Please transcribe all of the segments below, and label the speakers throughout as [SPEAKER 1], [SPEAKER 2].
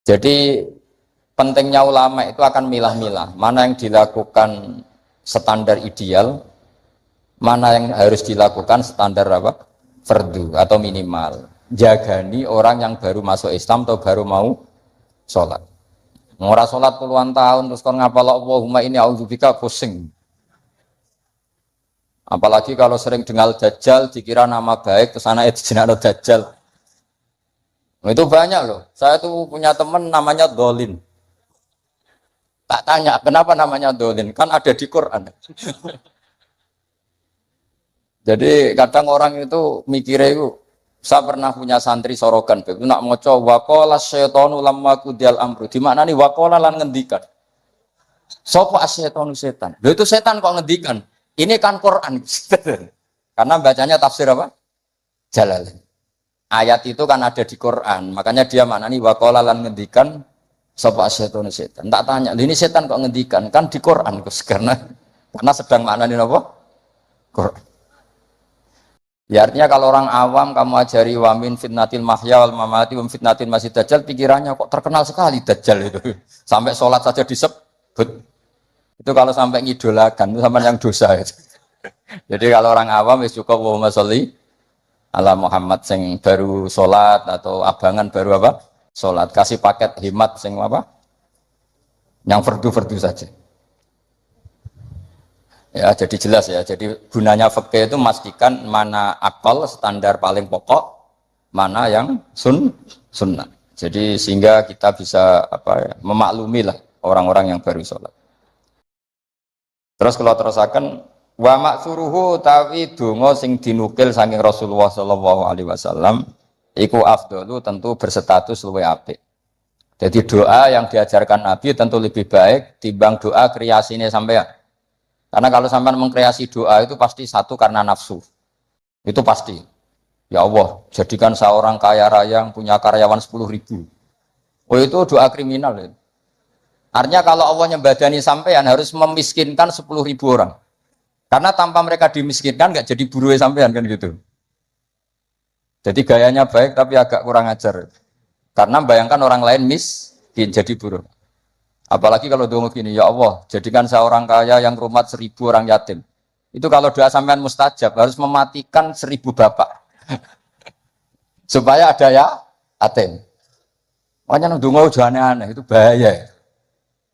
[SPEAKER 1] Jadi pentingnya ulama itu akan milah-milah mana yang dilakukan standar ideal, mana yang harus dilakukan standar apa? Fardu atau minimal. Jagani orang yang baru masuk Islam atau baru mau sholat. Ngora sholat puluhan tahun terus kon ngapal Allahumma ini audzubika pusing. Apalagi kalau sering dengar Dajjal dikira nama baik terus anaknya dijenakno Dajjal. Itu banyak loh. Saya tuh punya teman namanya Dolin. Tak tanya kenapa namanya Dolin, kan ada di Quran. Jadi kadang orang itu mikirnya itu, saya pernah punya santri sorogan, itu nak moco wakola syaitonu lamma kudial amru. Di mana nih wakola lan ngendikan? Sopo asyaitonu setan. Loh itu setan kok ngendikan? Ini kan Quran. Karena bacanya tafsir apa? Jalalain. Ayat itu kan ada di Quran, makanya dia mana nih wakola lan ngendikan sopo asyaitonu setan. Tak tanya, ini setan kok ngendikan? Kan di Quran, karena sedang mana nih apa? Quran. Ya artinya kalau orang awam kamu ajari wamin fitnatil mahya wal mamati wa fitnatil masih dajjal, pikirannya kok terkenal sekali dajjal itu. Sampai sholat saja disebut. Itu kalau sampai ngidolakan itu sama yang dosa itu. Jadi kalau orang awam wis cukup Allahumma sholli ala Muhammad sing baru sholat atau abangan baru apa? Sholat. Kasih paket himat sing apa? Yang fardu-fardu saja. Ya, jadi jelas ya. Jadi gunanya fikih itu memastikan mana akal standar paling pokok, mana yang sunnah. Jadi sehingga kita bisa memaklumi lah orang-orang yang baru sholat. Terus kalau terusakan wa maksuruhu tawi donga sing dinukil saking Rasulullah sallallahu alaihi wasallam iku afdalu tentu berstatus luwih apik. Jadi doa yang diajarkan Nabi tentu lebih baik timbang doa kreasine sampean. Karena kalau sampai mengkreasi doa itu pasti satu karena nafsu. Itu pasti. Ya Allah, jadikan seorang kaya raya yang punya karyawan 10.000. Oh itu doa kriminal. Ya. Artinya kalau Allah nyembadani sampean harus memiskinkan 10.000 orang. Karena tanpa mereka dimiskinkan nggak jadi buruh sampean kan gitu. Jadi gayanya baik tapi agak kurang ajar. Karena bayangkan orang lain miskin jadi buruh. Apalagi kalau doa gini, ya Allah, jadikan seorang kaya yang rumah 1.000 orang yatim. Itu kalau doa sampean mustajab, harus mematikan 1.000 bapak. Supaya ada ya, yatim. Makanya doa jangan aneh, itu bahaya.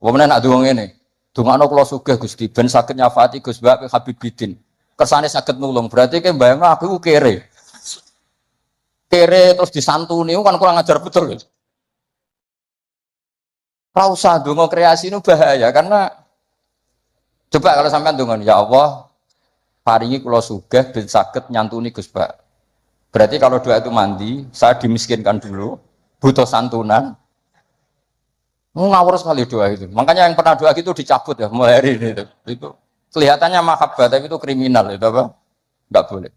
[SPEAKER 1] Kemudian nak doa ini, doa kalau sugih Gusti, ben sakit nyafati Gus Mbak Habib Bidin. Kersane sakit nulung, berarti kan bayang aku kere. Kere terus disantuni, kan kurang ajar betul. Rausa donga kreasi itu bahaya karena coba kalau sampean donga ya Allah paringi kula sugih ben saged nyantuni Gus Bak. Berarti kalau doa itu mandi, saya dimiskinkan dulu, butuh santunan. Ngawur sekali doa itu. Makanya yang pernah doa gitu dicabut ya mulai hari ini itu. Kelihatannya mahabbah tapi itu kriminal itu apa? Enggak boleh.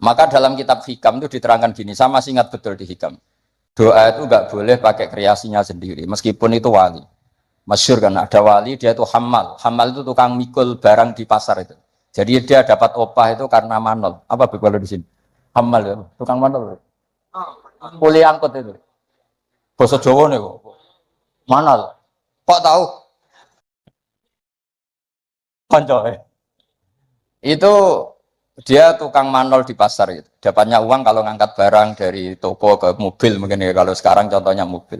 [SPEAKER 1] Maka dalam kitab Hikam itu diterangkan gini, saya masih ingat betul di Hikam. Doa itu enggak boleh pakai kreasinya sendiri, meskipun itu wali. Masyhur kan, ada wali dia itu hamal. Hamal itu tukang mikul barang di pasar itu. Jadi dia dapat opah itu karena manol. Apa kalau di sini? Hamal ya, tukang manol. Kuli angkut itu. Bahasa Jawa nih kok. Manol. Kok tahu? Konco. Itu dia tukang manol di pasar itu. Dapatnya uang kalau ngangkat barang dari toko ke mobil mungkin ya, kalau sekarang contohnya mobil.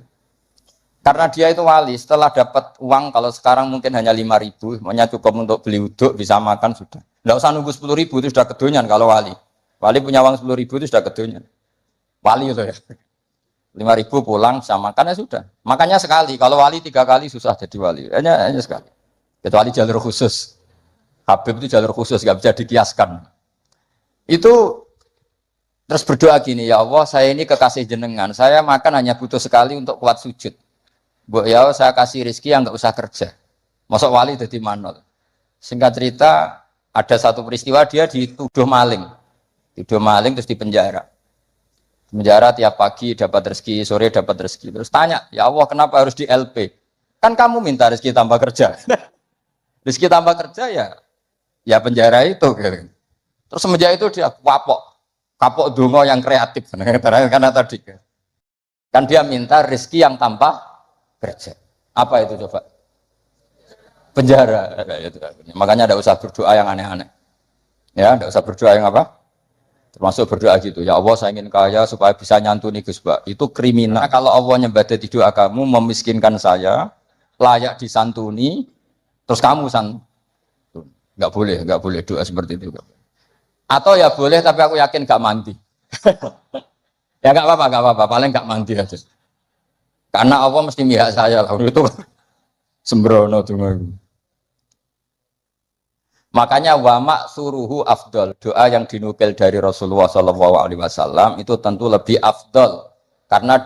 [SPEAKER 1] Karena dia itu wali, setelah dapat uang kalau sekarang mungkin hanya 5.000, hanya cukup untuk beli uduk, bisa makan sudah. Tidak usah nunggu 10.000 itu sudah kedonyan kalau wali. Wali punya uang 10.000 itu sudah kedonyan. Wali itu ya. 5.000 pulang bisa makan ya sudah. Makanya sekali, kalau wali 3 kali susah jadi wali. Hanya sekali. Kecuali jalur khusus. Habib itu jalur khusus, nggak bisa dikiaskan. Itu terus berdoa gini, ya Allah saya ini kekasih jenengan, saya makan hanya butuh sekali untuk kuat sujud. Bu ya saya kasih rezeki yang nggak usah kerja. Masuk wali jadi manol. Singkat cerita ada satu peristiwa dia dituduh maling terus dipenjara. Penjara tiap pagi dapat rezeki, sore dapat rezeki. Terus tanya, ya Allah kenapa harus di LP? Kan kamu minta rezeki tambah kerja. Rezeki tambah kerja ya penjara itu. Terus semenjak itu dia kapok dongo yang kreatif karena tadi. Kan dia minta rezeki yang tanpa kerja. Apa itu coba? Penjara. Makanya tidak usah berdoa yang aneh-aneh. Ya, tidak usah berdoa yang apa? Termasuk berdoa gitu. Ya Allah, saya ingin kaya supaya bisa nyantuni Gus Ba. Itu kriminal. Kalau Allah nyembadati doa kamu, memiskinkan saya, layak disantuni, terus kamu santun. Nggak boleh doa seperti itu. Atau ya boleh, tapi aku yakin nggak mandi. Ya nggak apa-apa. Paling nggak mandi aja. Karena Allah mesti mihak saya lah. Itu sembrono tuh. Makanya wama suruhu afdol, doa yang dinukil dari Rasulullah SAW itu tentu lebih afdol karena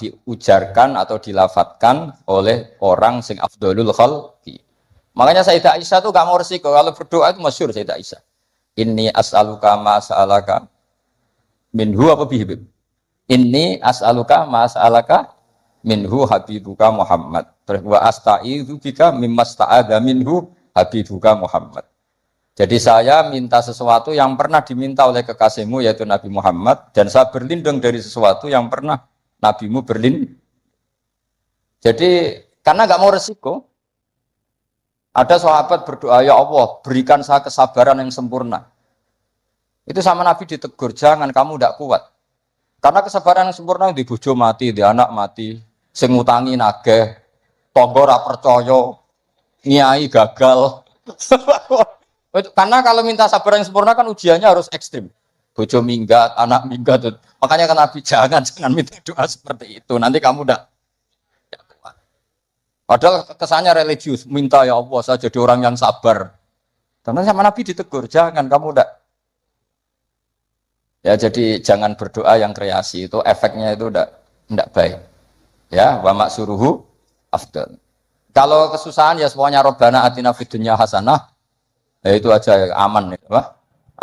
[SPEAKER 1] diujarkan atau dilafatkan oleh orang sing afdolul khalqi. Makanya Sayyidah Aisyah tuh gak mau resiko kalau berdoa itu masyhur Sayyidah Aisyah. Inni as'aluka ma sa'alaka minhu apa bihibib. Inni as'aluka ma sa'alaka minhu habibuka Muhammad. Wa asta'idzu bika mimma sta'adha minhu habibuka Muhammad. Jadi saya minta sesuatu yang pernah diminta oleh kekasihmu yaitu Nabi Muhammad dan saya berlindung dari sesuatu yang pernah nabimu berlindung. Jadi karena nggak mau resiko. Ada sahabat berdoa, ya Allah berikan saya kesabaran yang sempurna. Itu sama Nabi ditegur, jangan kamu tidak kuat. Karena kesabaran yang sempurna di bojo mati, di anak mati, sing ngutangi nageh, tangga ra percaya, nyai gagal. Karena kalau minta sabar yang sempurna kan ujiannya harus ekstrim. Bojo minggat, anak minggat. Makanya kan Nabi jangan minta doa seperti itu. Nanti kamu udah kuat. Padahal kesannya religius, minta ya Allah saya jadi orang yang sabar. Karena sama Nabi ditegur, jangan kamu udah. Ya jadi jangan berdoa yang kreasi itu efeknya itu udah enggak baik. Ya, wa maksuruhu afdal. Kalau kesusahan ya semuanya Rabbana atina fid dunya hasanah. Ya itu aja aman itu, Pak.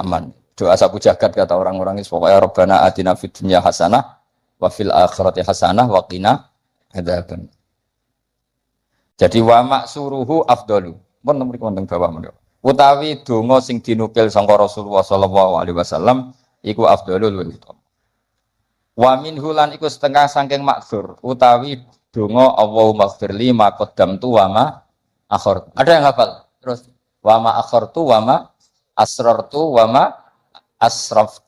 [SPEAKER 1] Aman. Doa sapu jagat kata orang-orang itu pokoknya Rabbana atina fid dunya hasanah wa fil akhirati hasanah wa qina adzaban. Jadi wa maksuruhu afdalu. Pun mriki wonten bawah menika. Utawi donga sing dinukil sangka Rasulullah sallallahu alaihi wasallam iku afdalul utama. Wa minhu lan iku setengah saking maksur utawi donga Allahumma ighfirli ma qaddamtu wa ma akhartu. Ada yang hafal? Terus wa ma akhartu wa ma asrartu wa ma asraf.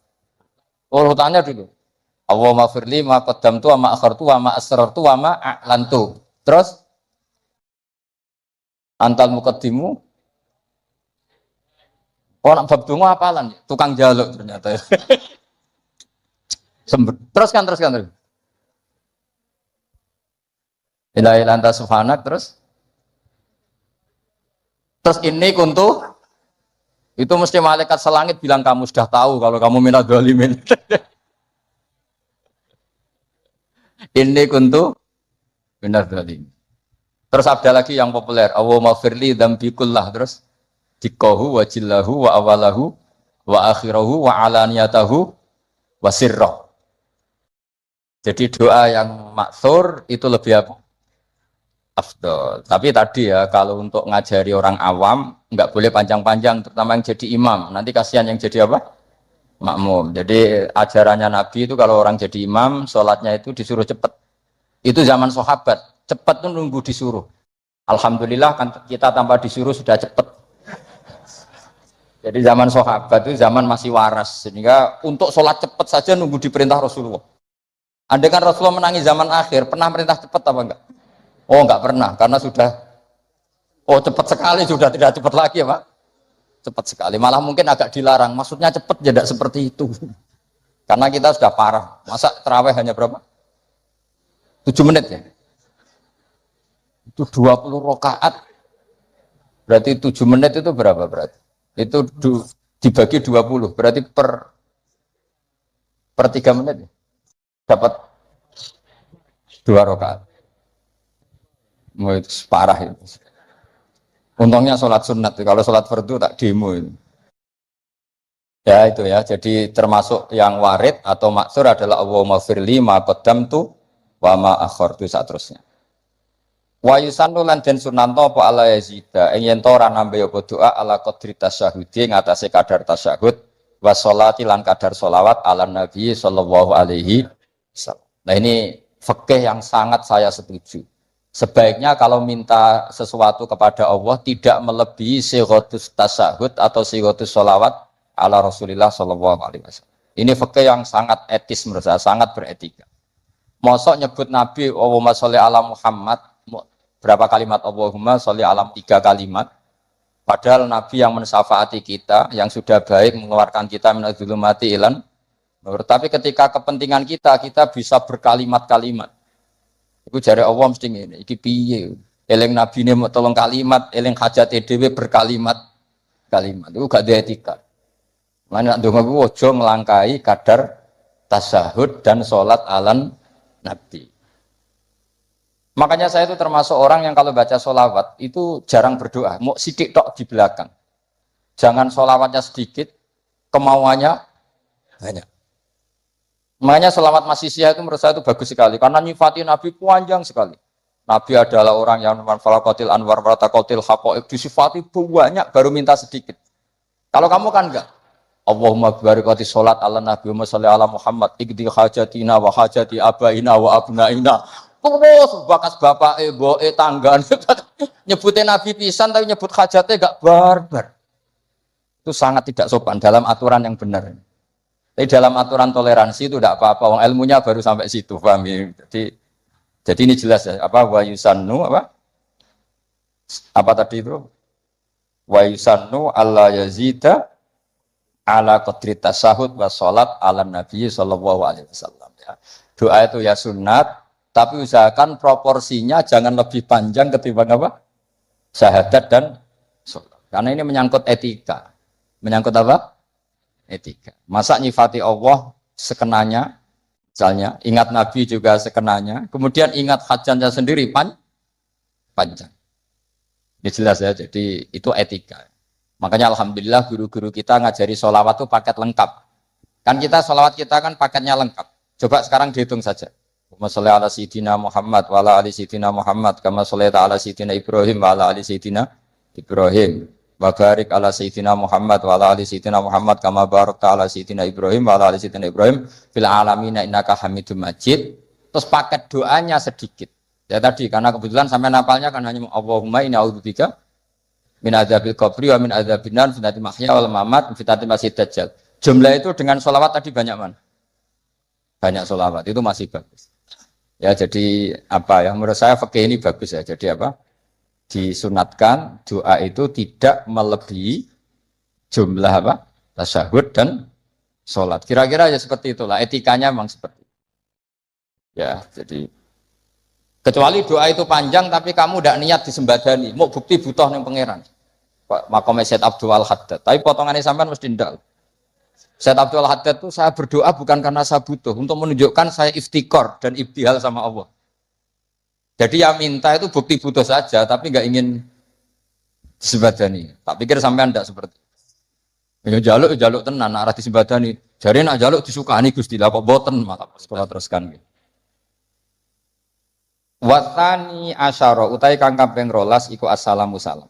[SPEAKER 1] Urutannya dulu. Allahumma ighfirli ma qaddamtu wa ma akhartu wa ma asrartu wa ma a'lantu. Terus antal muqaddimu. Oh, nak bab donga apalan, tukang jaluk ternyata. Teruskan. Ilahi lanta subhanak terus ini kuntu itu mesti malaikat selangit bilang kamu sudah tahu kalau kamu minat dzalimin. Ini kuntu minat dzalimin. Terus ada lagi yang populer, Allahumma firli dzambi kullah terus dikohu wa jillahu wa awalahu wa akhirahu wa alaniyatahu wa sirrah. Jadi doa yang maksur itu lebih apa? Afdol. Tapi tadi ya kalau untuk ngajari orang awam nggak boleh panjang-panjang, terutama yang jadi imam. Nanti kasihan yang jadi apa? Makmum. Jadi ajarannya Nabi itu kalau orang jadi imam, sholatnya itu disuruh cepat. Itu zaman sahabat. Cepat tuh nunggu disuruh. Alhamdulillah kan kita tanpa disuruh sudah cepat. Jadi zaman sahabat itu zaman masih waras. Sehingga untuk sholat cepat saja nunggu diperintah Rasulullah. Andai kan Rasulullah menangi zaman akhir, pernah perintah cepat apa enggak? Oh enggak pernah, karena sudah cepat sekali, sudah tidak cepat lagi ya Pak. Cepat sekali, malah mungkin agak dilarang. Maksudnya cepat ya tidak seperti itu. Karena kita sudah parah. Masa terawih hanya berapa? 7 menit ya? Itu 20 rakaat. Berarti 7 menit itu berapa berarti? Itu dibagi 20, berarti per 3 menit ya? Dapat 2 rakaat. Itu parah itu. Untungnya sholat sunat, kalau sholat fardu tak demo itu. Ya itu ya, jadi termasuk yang warid atau maksur adalah Allahumma firli ma qaddamtu wa ma akhartu saterusnya. Wa yusannu lan den sunanto apa ala yazida ing yen ora nambe apa doa ala qadri tasyahudi ngatasé kadar tasyahud wa sholati lan kadar sholawat ala nabi sallallahu alaihi wasallam. Nah ini fikih yang sangat saya setuju. Sebaiknya kalau minta sesuatu kepada Allah tidak melebihi sighatus tasyahud atau sighatus sholawat ala Rasulillah Shallallahu Alaihi Wasallam. Ini fikih yang sangat etis menurut saya, sangat beretika. Mosok nyebut Nabi Allahumma sholli ala Muhammad berapa kalimat Allahumma sholli ala 3 kalimat. Padahal Nabi yang mensyafaati kita, yang sudah baik mengeluarkan kita minadz dzulumati ilan nur. Tapi ketika kepentingan kita bisa berkalimat-kalimat. Iku jare Allah mesti ngene, iki piye? Eling nabine mau tolong kalimat, eling hajate dhewe berkalimat-kalimat. Iku gak ada etika. Lan nek ndonga ku aja nglangkai kadar tasyahud dan salat alan Nabi. Makanya saya itu termasuk orang yang kalau baca sholawat itu jarang berdoa, mau sidik tok di belakang. Jangan sholawatnya sedikit, kemauannya banyak. Makanya selawat Masisiyah itu menurut saya itu bagus sekali karena nyifati Nabi panjang sekali. Nabi adalah orang yang manfalakotil anwar waratakotil haqaiq, disifati banyak baru minta sedikit. Kalau kamu kan enggak. Allahumma barakati sholat ala Nabi Muhammad sallallahu ala Muhammad ikdi hajatina wa hajati abaina wa abnaina. Terus bakas bapak boe tanggaan nyebutin Nabi pisan tapi nyebut hajatnya enggak barbar. Itu sangat tidak sopan dalam aturan yang benar. Tapi dalam aturan toleransi itu tidak apa-apa. Wong ilmunya baru sampai situ, paham ya? Jadi ini jelas ya. Apa wa yusannu apa tadi itu? Wa yusannu alla yazida ala qadri tasyahud wa sholat ala Nabi sallallahu alaihi wasallam. Ya. Doa itu ya sunat, tapi usahakan proporsinya jangan lebih panjang ketimbang apa? Syahadat dan sholat. Karena ini menyangkut etika. Menyangkut apa? Etika. Masa nyifati Allah sekenanya, misalnya ingat Nabi juga sekenanya, kemudian ingat hajatnya sendiri panjang. Ini jelas ya, jadi itu etika. Makanya alhamdulillah guru-guru kita ngajari sholawat itu paket lengkap. Kan kita sholawat kita kan paketnya lengkap. Coba sekarang dihitung saja. Sholli ala sayyidina Muhammad wa ala ali sayyidina Muhammad kama shallaita ala sayyidina Ibrahim wa ala ali sayyidina Ibrahim. Wa barik ala sayyidina Muhammad wa ala ali sayyidina Muhammad kama barakta ala sayyidina Ibrahim wa ala ali sayyidina Ibrahim fil alamin innaka Hamidum Majid. Terus paket doanya sedikit. Ya tadi karena kebetulan sampai napalnya kan hanya Allahumma inni a'udzubika min adzabil qabri wa min adzabin nar fitnatil mahya wal mamat fitnatil masiihid dajjal. Jumlah itu dengan sholawat tadi banyak mana? Banyak sholawat itu masih bagus. Ya jadi apa ya menurut saya fikih ini bagus ya. Jadi apa? Disunatkan doa itu tidak melebihi jumlah apa? Tasyahud dan sholat. Kira-kira ya seperti itulah. Etikanya memang seperti itu. Ya, jadi kecuali doa itu panjang tapi kamu tidak niat disembadani, mau bukti butuh yang pangeran. Makomnya Syed Abdul Haddad. Tapi potongannya sampean mesti ndak. Syed Abdul Haddad itu saya berdoa bukan karena saya butuh, untuk menunjukkan saya iftikor dan ibtihal sama Allah. Jadi yang minta itu bukti butuh saja, tapi nggak ingin disembadani. Tak pikir sampean tidak seperti itu. Ya jaluk tenan, arah disembadani. Jari nak jaluk disukani Gusti, lah kok boten malah sekolah teruskan. Watani asyara utai kang kaping 12 iku assalamu salam.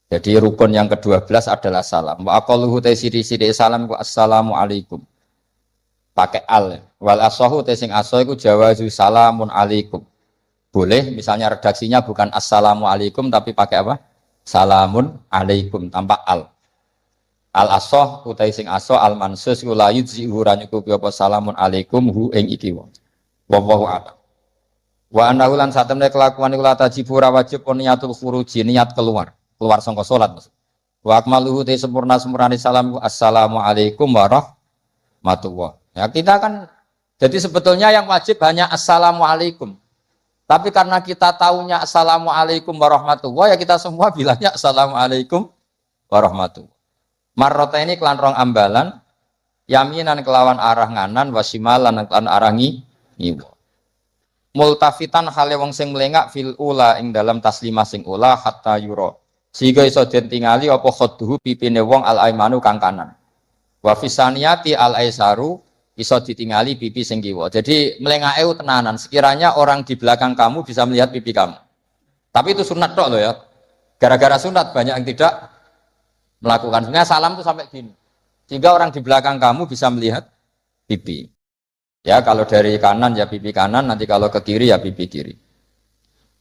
[SPEAKER 1] Jadi rukun yang ke-12 adalah salam. Wa aqalluhu ta siri-siri salam ku assalamu alaikum. Pakai al. Wal asahu ta sing asa iku jawazu salamun alaikum. Boleh misalnya redaksinya bukan assalamu alaikum tapi pakai apa? Salamun alaikum tanpa al. Al asoh utai sing asoh al mansus la yujzi'u ranyukupi apa salamun alaikum hu ing iki wa. Wallahu a'lam. Wa annahu lan satemene kelakuan iku la tajibu ora wajib niatul khuruji niat keluar sangka salat maksud. Wa akmaluhu te sempurna-sempurnane salam assalamu alaikum warahmatullah. Ya kita kan jadi sebetulnya yang wajib hanya assalamu alaikum. Tapi karena kita taunya assalamualaikum warahmatullahi, ya kita semua bilangnya assalamualaikum warahmatullahi. Marrota ini kelan rong ambalan, yaminan kelawan arah nganan, wasimalan kelan arah ngiwa. Multafitan hale wong sing melengak fil ula ing dalam taslimah sing ula hatta yura. Sehingga iso den tingali apa khadduhu pipine wong al aimanu kang kanan. Wa fisaniyati al aisaru iso ditingali pipi sing kiwa. Jadi melengake tenanan. Sekiranya orang di belakang kamu bisa melihat pipi kamu. Tapi itu sunat tok loh ya. Gara-gara sunat banyak yang tidak melakukan. Sebenarnya salam itu sampai gini. Sehingga orang di belakang kamu bisa melihat pipi. Ya kalau dari kanan ya pipi kanan, nanti kalau ke kiri ya pipi kiri.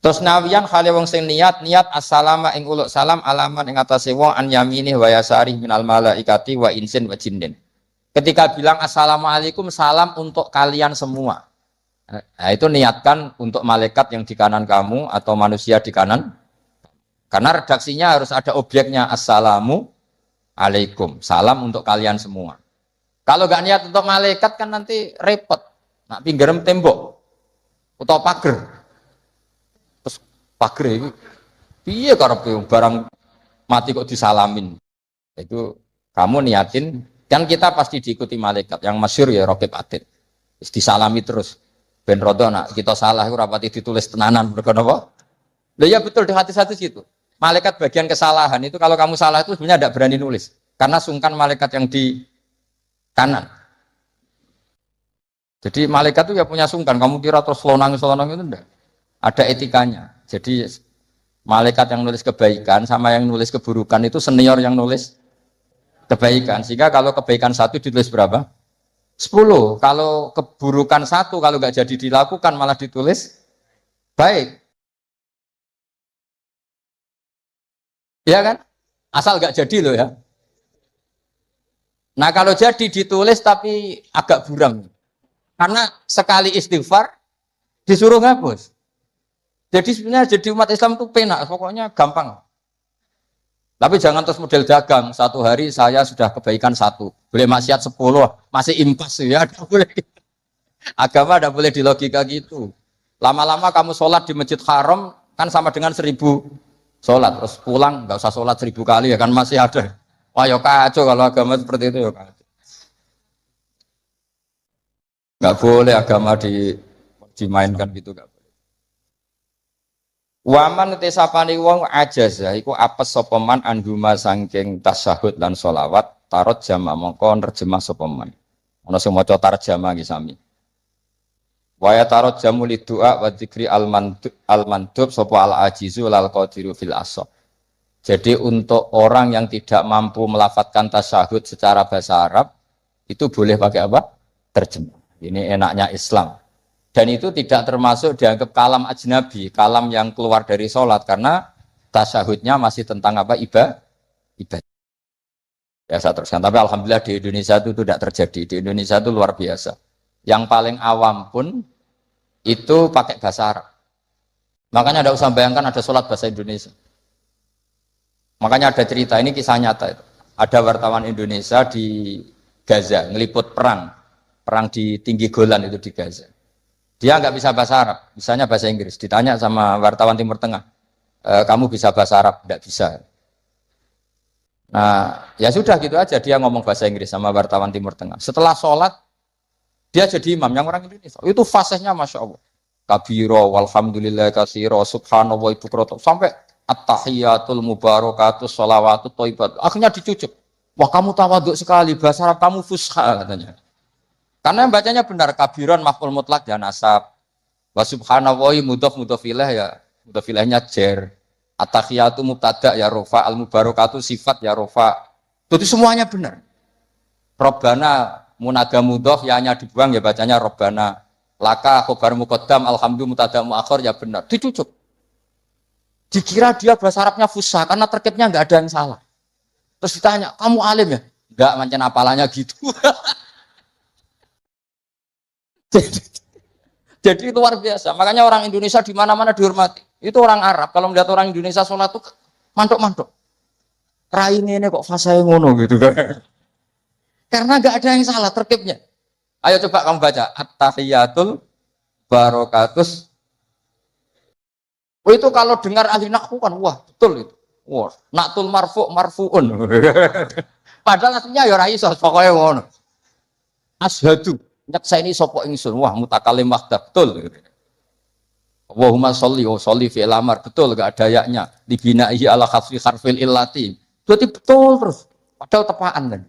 [SPEAKER 1] Terus nawiyan hale wong sing niat assalama ing uluk salam alaman ing atase wong an yaminih wa yasari minal malaikati wa insin wa jinnin. Ketika bilang assalamualaikum salam untuk kalian semua. Nah, itu niatkan untuk malaikat yang di kanan kamu atau manusia di kanan. Karena redaksinya harus ada objeknya assalamu alaikum. Salam untuk kalian semua. Kalau gak niat untuk malaikat kan nanti repot. Nak pinggiran tembok atau pagar. Terus pagar itu piye karepe barang mati kok disalamin. Itu kamu niatin kan kita pasti diikuti malaikat. Yang masyhur ya Raqib Atid. Disalami terus. Ben rodo nak kita salah itu rapati ditulis tenanan mergo napa? Lah ya betul di hati-hati situ. Malaikat bagian kesalahan itu kalau kamu salah itu sebenarnya tidak berani nulis karena sungkan malaikat yang di kanan. Jadi malaikat itu ya punya sungkan. Kamu kira terus selonang itu enggak. Ada etikanya. Jadi malaikat yang nulis kebaikan sama yang nulis keburukan itu senior yang nulis kebaikan. Sehingga kalau kebaikan 1 ditulis berapa? 10. Kalau keburukan 1 kalau nggak jadi dilakukan malah ditulis baik. Ya kan? Asal nggak jadi loh ya. Nah kalau jadi ditulis tapi agak buram. Karena sekali istighfar disuruh ngapus. Jadi sebenarnya jadi umat Islam itu penak, pokoknya gampang. Tapi jangan terus model dagang. 1 hari saya sudah kebaikan 1, boleh maksiat 10, masih impas ya. Boleh. Agama tidak boleh dilogika gitu. Lama-lama kamu sholat di Masjid Haram kan sama dengan 1000 sholat. Terus pulang nggak usah sholat 1000 kali ya kan masih ada. Wah ya kacau kalau agama seperti itu ya kacau. Nggak boleh agama dimainkan gitu nggak boleh. Waman tesapani wong ajaza iku apes sapa man anduma saking tasyahud lan sholawat tarot jama mongko nerjemah sapa man. Ana sing maca tarjamah iki sami. Wa tarot jamu lidua wa dzikri al mandub sapa al ajizu lal qadiru fil asab. Jadi untuk orang yang tidak mampu melafadzkan tasyahud secara bahasa Arab itu boleh pakai apa? Terjemah. Ini enaknya Islam. Dan itu tidak termasuk dianggap kalam ajnabi, kalam yang keluar dari sholat karena tasyahudnya masih tentang apa? Ibadah. Ya saya teruskan. Tapi alhamdulillah di Indonesia itu tidak terjadi. Di Indonesia itu luar biasa. Yang paling awam pun itu pakai bahasa Arab. Makanya tidak usah bayangkan ada sholat bahasa Indonesia. Makanya ada cerita, ini kisah nyata itu. Ada wartawan Indonesia di Gaza ngeliput perang di tinggi Golan itu di Gaza. Dia nggak bisa bahasa Arab, bisanya bahasa Inggris. Ditanya sama wartawan Timur Tengah, kamu bisa bahasa Arab? Nggak bisa. Nah, ya sudah gitu aja dia ngomong bahasa Inggris sama wartawan Timur Tengah. Setelah sholat, dia jadi imam yang orang Indonesia. Itu fasihnya Masya Allah. Kabiro, walhamdulillah kasiro, subhanallah ibu kroto. Sampai at-tahiyatul mubarakatus sholawatut thayyibat. Akhirnya dicucuk. Wah kamu tawaduk sekali, bahasa Arab kamu fusha katanya. Karena yang bacanya benar, kabiron maf'ul mutlak ya nasab. Wa subhanallahi mudhof mudhofilah ya mudhofilahnya jer. At-tahiyatu mubtada ya rofa, al-mubarakatu sifat ya rofa. Itu semuanya benar. Robbana munaga mudhof ya hanya dibuang ya bacanya robbana. Laka khobar muqaddam alhamdulillah mubtada muakhir ya benar. Dicucuk. Dikira dia bahasa Arabnya fusha karena terkibnya enggak ada yang salah. Terus ditanya, "Kamu alim ya?" Enggak, macam apalanya gitu. Jadi luar biasa. Makanya orang Indonesia di mana-mana dihormati. Itu orang Arab kalau melihat orang Indonesia sholat tuh mantuk-mantuk. Raine ini kok fasih ngono gitu kan. Karena enggak ada yang salah terkibnya. Ayo coba kamu baca at-tahiyatul barakatus. Oh itu kalau dengar ahli nahwu kan wah betul itu. Wah, naktul marfu'un. Padahal aslinya ya ora iso pokoke ngono. Asyhadu nyakseni sapa ingsun. Wah, mutakalim wahdah betul. Allahumma sholli wa sholli fi al-amr betul enggak ada yaknya. Dibinahi ala khaffi harfil illati. Berarti betul terus. Padahal tepaan kan.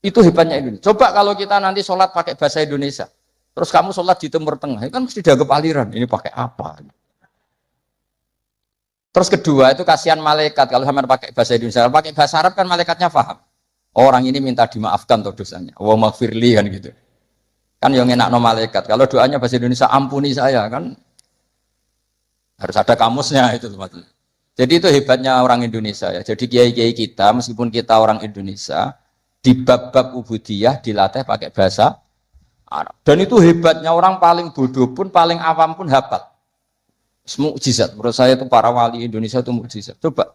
[SPEAKER 1] Itu hebatnya Indonesia. Coba kalau kita nanti sholat pakai bahasa Indonesia. Terus kamu sholat di Timur Tengah, itu kan mesti dianggap aliran. Ini pakai apa? Terus kedua itu kasihan malaikat kalau sama pakai bahasa Indonesia. Kalau pakai bahasa Arab kan malaikatnya paham. Orang ini minta dimaafkan tuh dosanya. Wa maghfirli kan gitu. Kan yang enak no malaikat. Kalau doanya bahasa Indonesia ampuni saya kan harus ada kamusnya itu maksudnya. Jadi itu hebatnya orang Indonesia ya. Jadi kiai-kiai kita meskipun kita orang Indonesia di bab-bab ubudiyah dilatih pakai bahasa Arab. Dan itu hebatnya orang paling bodoh pun paling awam pun hafal. Mukjizat. Menurut saya itu para wali Indonesia itu mukjizat. Coba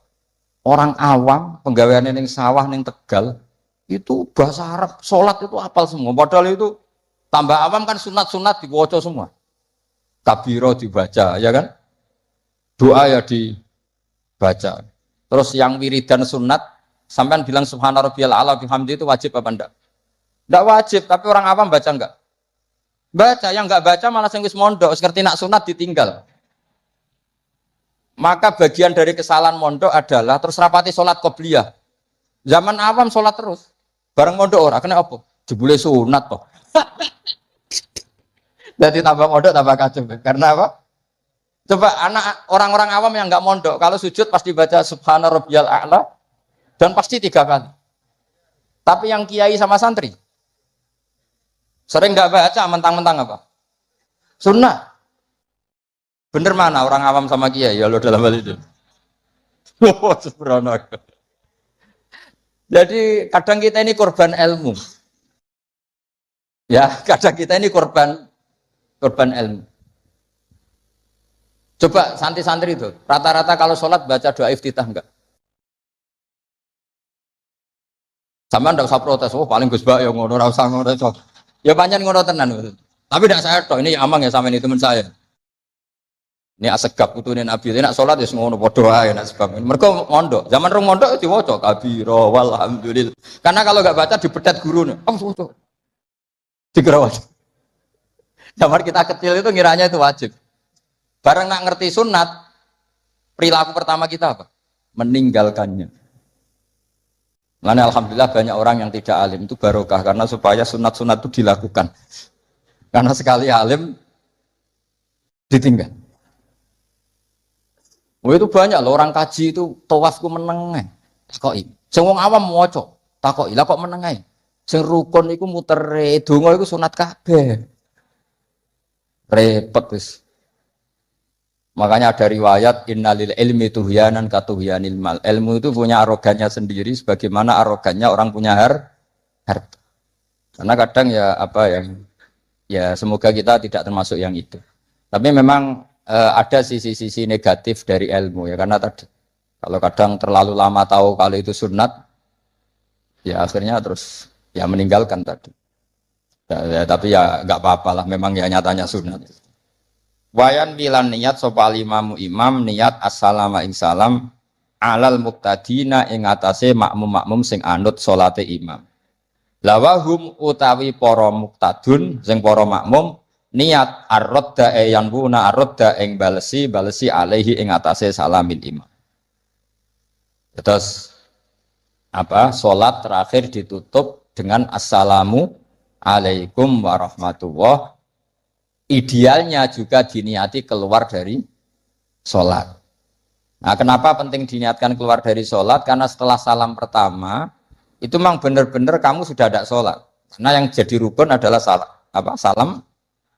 [SPEAKER 1] orang awam penggawean yang sawah yang Tegal itu bahasa Arab, sholat itu hafal semua. Padahal itu tambah awam kan sunat-sunat dibaca semua. Kabiro dibaca, ya kan? Doa ya dibaca. Terus yang wiridan sunat, sampean bilang subhana rabbiyal a'la bihamdi itu wajib apa enggak? Enggak wajib, tapi orang awam baca enggak? Baca, yang enggak baca malah sing wis mondok, seperti nak sunat ditinggal. Maka bagian dari kesalahan mondok adalah terus rapati sholat qobliyah. Zaman awam sholat terus. Bareng mondok ora kena apa? Jebule sunat toh. Jadi tambah mondok tambah kacau. Karena apa? Coba anak orang-orang awam yang enggak mondok kalau sujud pasti baca subhana rabbiyal a'la dan pasti 3 kali. Tapi yang kiai sama santri sering enggak baca mentang-mentang apa? Sunnah. Bener mana orang awam sama kiai ya lo dalam hal itu. Oh, subhanallah. Jadi kadang kita ini korban ilmu. Ya, kadang kita ini korban ilmu. Coba santri-santri itu, rata-rata kalau sholat baca doa iftitah enggak? Sama enggak usah protes, oh paling Gus Bak ya ngono ora usah ngono. Ya pancen ngono tenan. Tapi enggak saya tok, ini amang ya sama ini teman saya. Ini asegap putune Nabi, nek salat wis ngono padha wae nek sebab. Mergo mondok, zaman rong mondok diwaca kabira walhamdulillah. Karena kalau enggak baca dipetet gurune. Waca. Dikira wajib. Zaman kita kecil itu ngiranya itu wajib. Bareng nak ngerti sunat, perilaku pertama kita apa? Meninggalkannya. Makanya alhamdulillah banyak orang yang tidak alim itu barokah karena supaya sunat-sunat itu dilakukan. Karena sekali alim ditinggal. Oh itu banyak loh orang kaji itu tawafku meneng. Takoki. Sing wong awam maca, takoki. Lah kok meneng ae? Sing rukun iku mutere, donga iku sunat kabeh. Repot wis. Makanya ada riwayat innalil ilmi tuhyanan katuhyanil mal. Ilmu itu punya arogannya sendiri sebagaimana arogannya orang punya harta. Karena kadang ya apa ya semoga kita tidak termasuk yang itu. Tapi memang ada sisi-sisi negatif dari ilmu ya karena tadi kalau kadang terlalu lama tahu kalau itu sunat ya akhirnya terus ya meninggalkan tadi ya, tapi ya nggak apa-apa lah memang ya nyatanya sunat. Wayan bilan niat sopal imam niat assalama ing salam alal muqtadina ing atase makmum sing anut salate imam. Lawahum utawi para muqtadun sing para makmum niat ar-radda yang buna ar-radda ing balesi alaihi ing atase salamin imam. Terus apa? Salat terakhir ditutup dengan assalamu alaikum warahmatullah. Idealnya juga diniati keluar dari salat. Nah, kenapa penting diniatkan keluar dari salat? Karena setelah salam pertama itu memang benar-benar kamu sudah ada salat. Karena yang jadi rukun adalah salam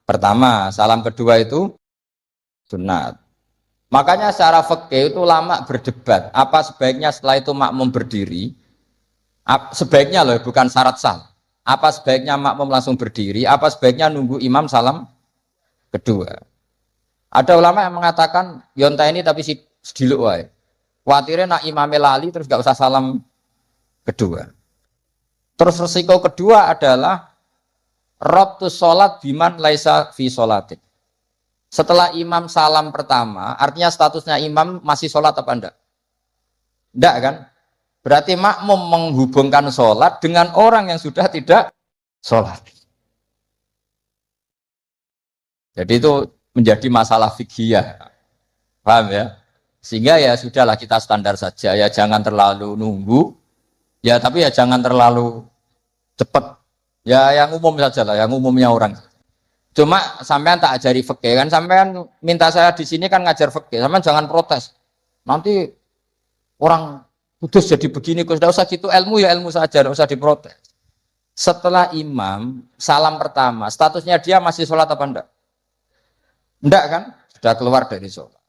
[SPEAKER 1] pertama, salam kedua itu sunat. Makanya secara fikih itu ulama berdebat, apa sebaiknya setelah itu makmum berdiri? Sebaiknya loh, bukan syarat sah. Apa sebaiknya makmum langsung berdiri? Apa sebaiknya nunggu imam salam kedua? Ada ulama yang mengatakan yonta ini tapi si sediluk wae. Kuatirnya nak imame lali terus gak usah salam kedua. Terus resiko kedua adalah Rabtus sholat biman laisa fi sholatin. Setelah imam salam pertama, artinya statusnya imam masih sholat apa enggak? Enggak kan? Berarti makmum menghubungkan sholat dengan orang yang sudah tidak sholat. Jadi itu menjadi masalah fikhiyah. Paham ya? Sehingga ya sudahlah kita standar saja. Ya jangan terlalu nunggu. Ya tapi ya jangan terlalu cepat. Ya yang umum saja lah, yang umumnya orang. Cuma sampean tak ajari fikih kan, sampean minta saya di sini kan ngajar fikih, sampean jangan protes. Nanti orang kudus jadi begini, kok tidak usah gitu ilmu ya ilmu saja, tidak usah diprotes. Setelah imam salam pertama, statusnya dia masih sholat apa enggak? Enggak kan? Sudah keluar dari sholat.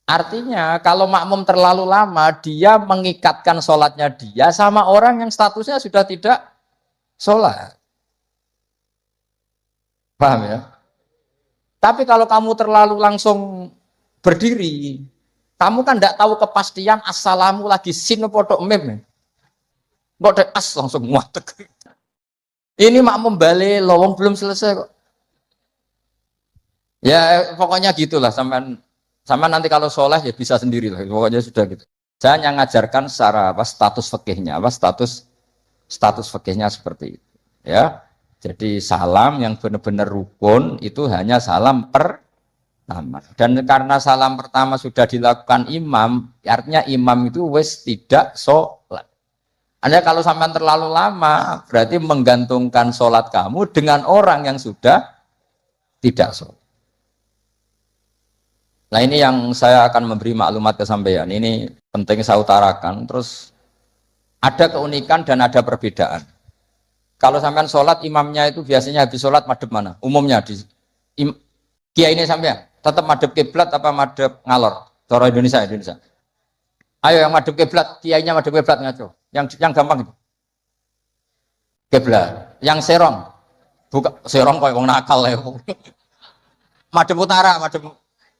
[SPEAKER 1] Artinya kalau makmum terlalu lama, dia mengikatkan sholatnya dia sama orang yang statusnya sudah tidak sholat. Paham ya? Tapi kalau kamu terlalu langsung berdiri, kamu kan tidak tahu kepastian assalamu lagi sin podok mem. Kok dek as langsung muatek. Ini makmum balik, lowong belum selesai kok. Ya pokoknya gitulah sama nanti kalau sholat ya bisa sendiri lah. Pokoknya sudah gitu. Saya hanya ngajarkan secara apa status fikihnya, apa status fikihnya seperti itu. Ya. Jadi salam yang benar-benar rukun itu hanya salam pertama. Dan karena salam pertama sudah dilakukan imam, artinya imam itu wis tidak sholat. Anda kalau sampai terlalu lama, berarti menggantungkan sholat kamu dengan orang yang sudah tidak sholat. Nah ini yang saya akan memberi maklumat ke sampean. Ini penting saya utarakan. Terus ada keunikan dan ada perbedaan. Kalau sampean sholat, imamnya itu biasanya habis sholat madhep mana? Umumnya di kiai ini sampean tetap madhep kiblat apa madhep ngalor? Cara Indonesia. Ayo yang madhep kiblat, kiainya madhep kiblat ngaco. Yang gampang itu. Kiblat. Yang serong, buka serong kayak wong nakal ya. Madhep utara, madhep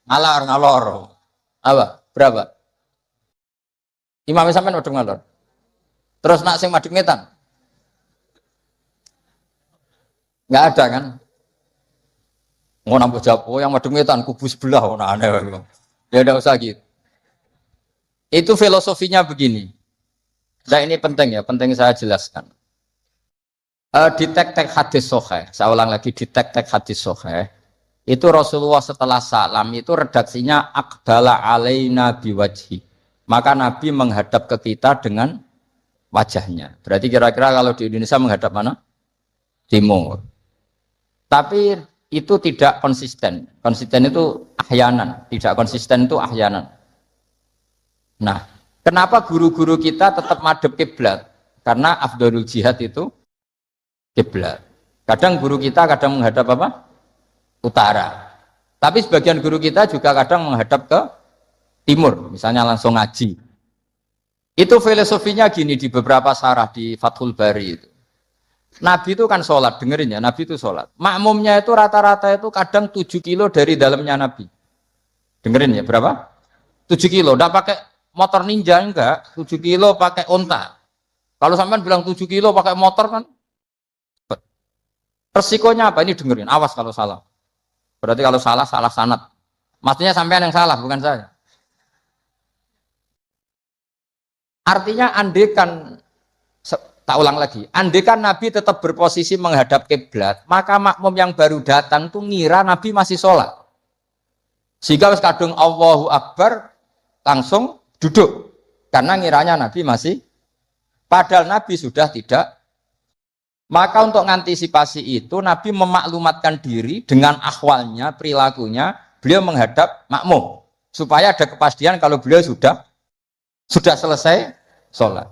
[SPEAKER 1] ngalor. Apa? Berapa? Imamnya sampean madhep ngalor. Terus nak sing madhep ngetan? Nggak ada kan? Mau nambah jawab, oh yang madhep ngetan kubu sebelah, oh nah aneh. Ya udah usah gitu. Itu filosofinya begini. Nah ini penting ya, penting saya jelaskan. Di tek-tek hadis sahih, saya ulang lagi di tek-tek hadis sahih. Itu Rasulullah setelah salam itu redaksinya aqbala alaina biwajhi. Maka Nabi menghadap ke kita dengan wajahnya. Berarti kira-kira kalau di Indonesia menghadap mana? Timur. Tapi itu tidak konsisten. Konsisten itu ahyanan, tidak konsisten itu ahyanan. Nah, kenapa guru-guru kita tetap madhep kiblat? Karena afdhalul jihad itu kiblat. Kadang guru kita kadang menghadap apa? Utara. Tapi sebagian guru kita juga kadang menghadap ke timur, misalnya langsung ngaji. Itu filosofinya gini di beberapa sarah di Fathul Bari itu. Nabi itu kan sholat, dengerin ya, Nabi itu sholat. Makmumnya itu rata-rata itu kadang 7 kilo dari dalamnya Nabi. Dengerin ya, berapa? 7 kilo, tidak pakai motor ninja enggak, 7 kilo pakai onta. Kalau sampean bilang 7 kilo pakai motor kan, resikonya apa? Ini dengerin, awas kalau salah. Berarti kalau salah sanad. Maksudnya sampean yang salah, bukan saya. Artinya andekan tak ulang lagi, andekan Nabi tetap berposisi menghadap kiblat, maka makmum yang baru datang tuh ngira Nabi masih sholat. Sehingga kadung Allahu Akbar langsung duduk. Karena ngiranya Nabi masih, padahal Nabi sudah tidak. Maka untuk mengantisipasi itu, Nabi memaklumatkan diri dengan ahwalnya, perilakunya, beliau menghadap makmum. Supaya ada kepastian kalau beliau sudah selesai sholat.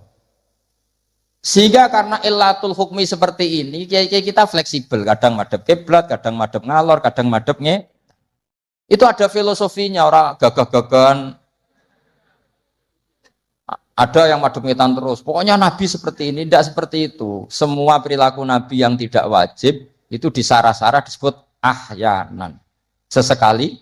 [SPEAKER 1] Sehingga karena illatul hukmi seperti ini, kita fleksibel. Kadang madhep kiblat, kadang madhep ngalor, kadang madhep nge. Itu ada filosofinya, orang gagah-gagahan. Ada yang madhep ngetan terus. Pokoknya Nabi seperti ini, tidak seperti itu. Semua perilaku Nabi yang tidak wajib, itu disarah-sarah disebut ahyanan. Sesekali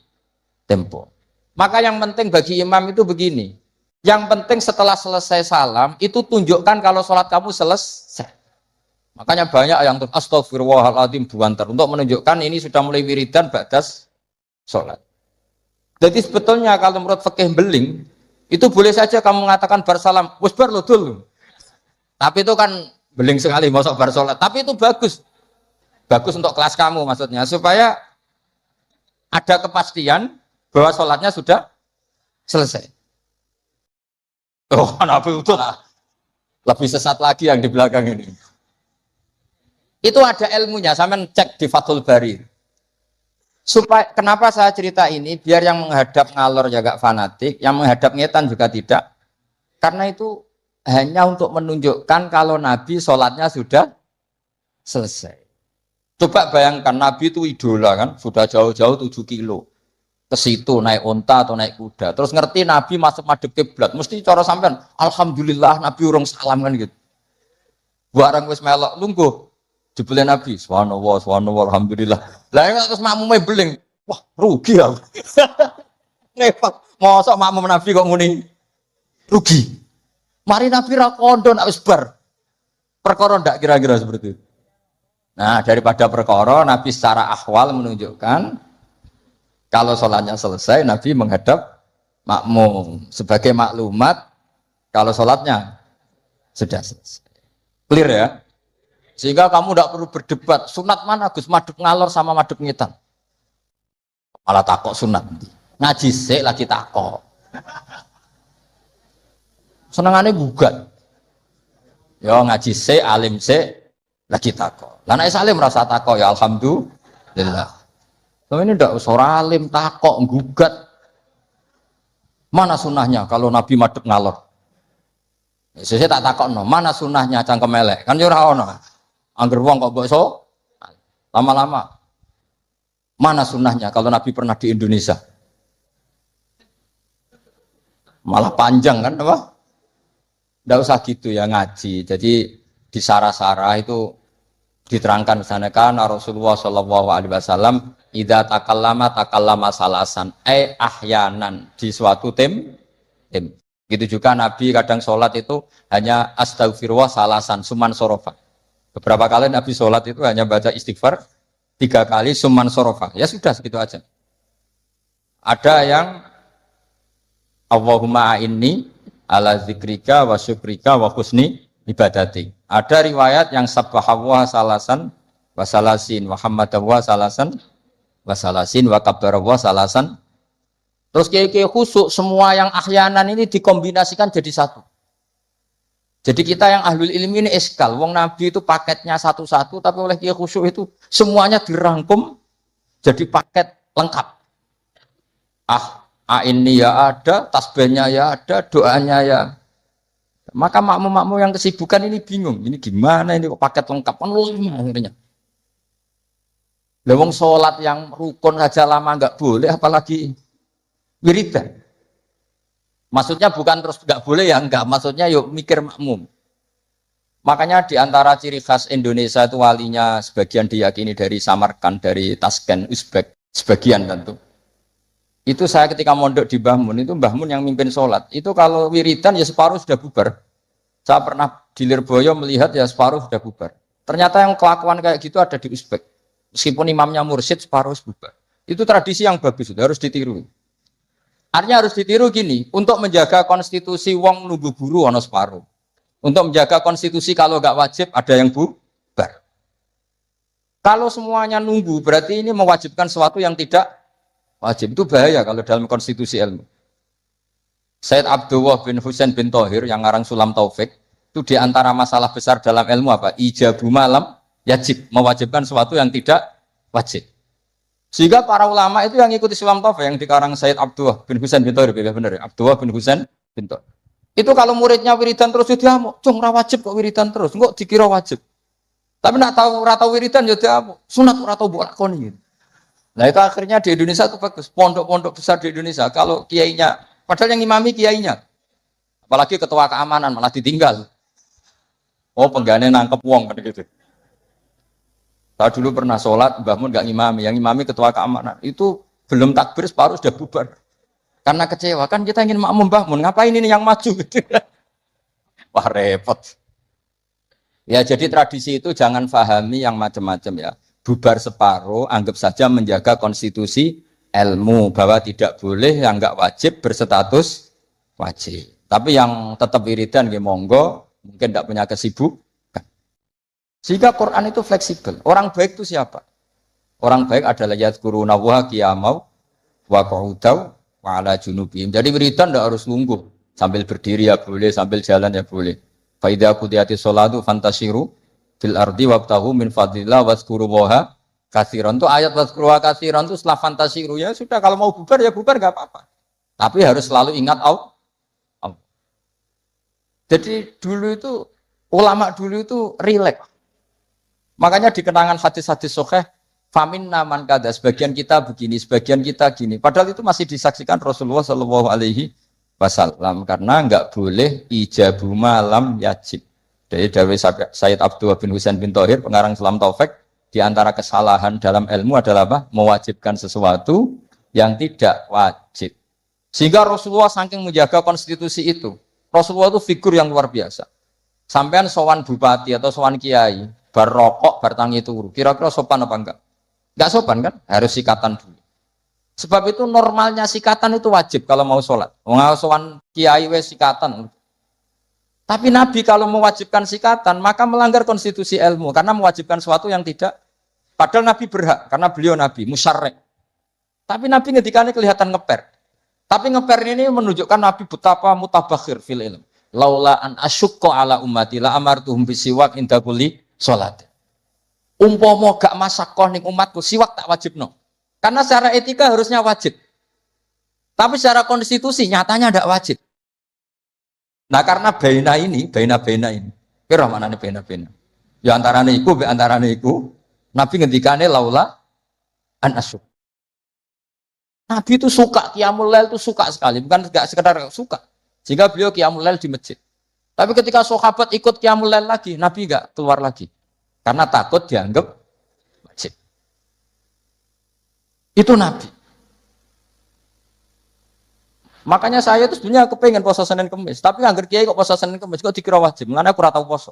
[SPEAKER 1] tempo. Maka yang penting bagi imam itu begini. Yang penting setelah selesai salam, itu tunjukkan kalau sholat kamu selesai. Makanya banyak yang astagfirullahaladzim buantar. Untuk menunjukkan ini sudah mulai wiridan batas sholat. Jadi sebetulnya kalau menurut fikih beling, itu boleh saja kamu mengatakan bar salam, wis bar lo dulu. Tapi itu kan beling sekali, masuk bar sholat. Tapi itu bagus. Bagus untuk kelas kamu maksudnya. Supaya ada kepastian bahwa sholatnya sudah selesai. Oh, Nabi itu lah. Lebih sesat lagi yang di belakang ini. Itu ada ilmunya, sampean cek di Fathul Bari. Supaya kenapa saya cerita ini? Biar yang menghadap ngalor juga fanatik, yang menghadap ngetan juga tidak. Karena itu hanya untuk menunjukkan kalau Nabi sholatnya sudah selesai. Coba bayangkan Nabi itu idola kan, sudah jauh-jauh 7 kilo. Ke situ naik unta atau naik kuda. Terus ngerti Nabi masuk madhep kiblat, mesti cara sampean, alhamdulillah Nabi urung salam kan gitu. Barang wis melok lungguh dibeli Nabi, subhanallah, subhanallah, alhamdulillah. Lah terus makmume beling, wah rugi aku. Repot, mosok makmum Nabi kok muni rugi. Mari Nabi ra kondo nak wis bar. Perkara ndak kira-kira seperti itu. Nah, daripada perkara Nabi secara ahwal menunjukkan kalau sholatnya selesai Nabi menghadap makmum sebagai maklumat kalau sholatnya sudah selesai. Clear ya? Sehingga kamu tidak perlu berdebat sunat mana Gus, madhep ngalor sama madhep ngitan. Malah takok sunat. Ngaji sik lagi takok. Senengane gugat. Ya ngaji sik, alim sik lagi takok. Lah nek salim rasa takok ya alhamdulillah. Tapi ini ndak usah alim takok gugat. Mana sunahnya kalau Nabi madhep ngalor? Sesuk tak takokno, mana sunahnya cangkem elek? Kan yo ora ono. Angger wong kok mbok iso lama-lama. Mana sunahnya kalau Nabi pernah di Indonesia? Malah panjang kan apa? Ndak usah gitu ya ngaji. Jadi di sarah-sarah itu diterangkan misalnya kan Rasulullah Shallallahu Alaihi Wasallam idza takallama salasan ahyanan di suatu tim. Gitu juga Nabi kadang sholat itu hanya astagfirullah salasan suman sorofa. Beberapa kali Nabi sholat itu hanya baca istighfar 3 kali suman sorofa. Ya sudah segitu aja. Ada yang Allahumma inni ala zikrika wa syukrika wa husni ibadati. Ada riwayat yang sabbahallah salasan wa salasin wa hamdallah salasan wa salasin wa kabbarallah salasan. Terus kiai-kiai khusyuk semua yang ahyanan ini dikombinasikan jadi satu. Jadi kita yang ahlul ilmi ini eskal. Wong Nabi itu paketnya satu-satu, tapi oleh kiai khusyuk itu semuanya dirangkum jadi paket lengkap. Ini ya ada, tasbihnya ya ada, doanya ya. Maka makmum-makmum yang kesibukan ini bingung. Ini gimana ini kok paket lengkap? Kan lama akhirnya. Lewong sholat yang rukun saja lama nggak boleh, apalagi wiridan. Maksudnya bukan terus nggak boleh ya enggak. Maksudnya yuk mikir makmum. Makanya di antara ciri khas Indonesia itu walinya sebagian diyakini dari Samarkand, dari Tashkent, Uzbek, sebagian tentu. Itu saya ketika mondok di Mbah Mun, itu Mbah Mun yang mimpin sholat. Itu kalau wiridan ya separuh sudah bubar. Saya pernah di Lirboyo melihat ya separuh sudah bubar. Ternyata yang kelakuan kayak gitu ada di Uzbek. Meskipun imamnya mursyid separuh bubar. Itu tradisi yang bagus, sudah harus ditiru. Artinya harus ditiru gini, untuk menjaga konstitusi wong nunggu buru ono separuh. Untuk menjaga konstitusi kalau nggak wajib ada yang bubar. Kalau semuanya nunggu berarti ini mewajibkan sesuatu yang tidak wajib. Itu bahaya kalau dalam konstitusi ilmu. Said Abdullah bin Husain bin Thohir yang ngarang Sulam Taufik itu diantara masalah besar dalam ilmu apa? Ijabu malam yajib, mewajibkan sesuatu yang tidak wajib. Sehingga para ulama itu yang ikuti Sulam Taufik yang dikarang Said Abdullah bin Husain bin Thohir, benar ya? Abdullah bin Husain bin Thohir. Itu kalau muridnya wiridan terus dia mau, cung ra wajib kok wiridan terus, kok dikira wajib. Tapi nak tahu ora tahu wiridan ya dia sunat ora tahu mbok lakoni gitu. Nah itu akhirnya di Indonesia itu bagus, pondok-pondok besar di Indonesia kalau kiainya, padahal yang imami kiainya, apalagi ketua keamanan malah ditinggal. Oh penggane nangkep wong kan gitu. Saya dulu pernah sholat, Mbah Mun nggak ngimami, yang ngimami ketua keamanan itu belum takbir separuh sudah bubar. Karena kecewa kan kita ingin makmum Mbah Mun, ngapain ini yang maju gitu. Wah repot. Ya jadi tradisi itu jangan pahami yang macam-macam ya. Bubar separuh, anggap saja menjaga konstitusi ilmu bahwa tidak boleh yang enggak wajib berstatus wajib. Tapi yang tetap wiridan nggih monggo, mungkin tidak punya kesibukan. Sehingga Quran itu fleksibel. Orang baik itu siapa? Orang baik adalah yadhkurunallaha qiyamau wa qu'udaw wa ala junubihim. Jadi wiridan tidak harus lungguh, sambil berdiri ya boleh, sambil jalan ya boleh. Fa idza qudiyatis sholatu fantashiru fil ardi wabtahu min fadlillah wazkurullaha katsiran. Itu ayat wazkurullaha katsiran itu setelah fantasiru ya sudah, kalau mau bubar ya bubar enggak apa-apa. Tapi harus selalu ingat Allah. Jadi dulu itu ulama dulu itu rileks. Makanya di kenangan hadis-hadis sahih, famin naman kada, sebagian kita begini, sebagian kita gini. Padahal itu masih disaksikan Rasulullah Shallallahu Alaihi Wasallam karena enggak boleh ijabu malam yajib. Dari Sayyid Abdullah bin Husain bin Thohir, pengarang Islam Taufik, di antara kesalahan dalam ilmu adalah apa? Mewajibkan sesuatu yang tidak wajib. Sehingga Rasulullah saking menjaga konstitusi itu, Rasulullah itu figur yang luar biasa. Sampean sowan bupati atau sowan kiai, bar rokok, bar tangi turu. Kira-kira sopan apa enggak? Enggak sopan kan? Harus sikatan dulu. Sebab itu normalnya sikatan itu wajib kalau mau sholat. Mau sowan kiai wes sikatan. Tapi Nabi kalau mewajibkan sikatan, maka melanggar konstitusi ilmu. Karena mewajibkan sesuatu yang tidak. Padahal Nabi berhak, karena beliau Nabi, musyarrek. Tapi Nabi ketika ini kelihatan ngeper. Tapi ngeper ini menunjukkan Nabi betapa mutabakhir fil ilm. Laula an asyukko ala ummati la amartuhum bisiwak inda kulli sholat. Umpama gak masakoh ning umatku, siwak tak wajib no. Karena secara etika harusnya wajib. Tapi secara konstitusi nyatanya tidak wajib. Nah karena baina ini. Kira mana nih baina? Ya antarane iku, Nabi ngendikane laula an asyuk. Nabi itu suka qiyamul lail itu suka sekali, bukan enggak sekedar suka. Sehingga beliau qiyamul lail di masjid. Tapi ketika sahabat ikut qiyamul lail lagi, Nabi enggak keluar lagi. Karena takut dianggap wajib. Itu Nabi. Makanya saya itu sebenarnya kepengen puasa Senin Kemis, tapi anggar kiai kok puasa Senin Kemis kok dikira wajib. Mulane aku ora tau puasa.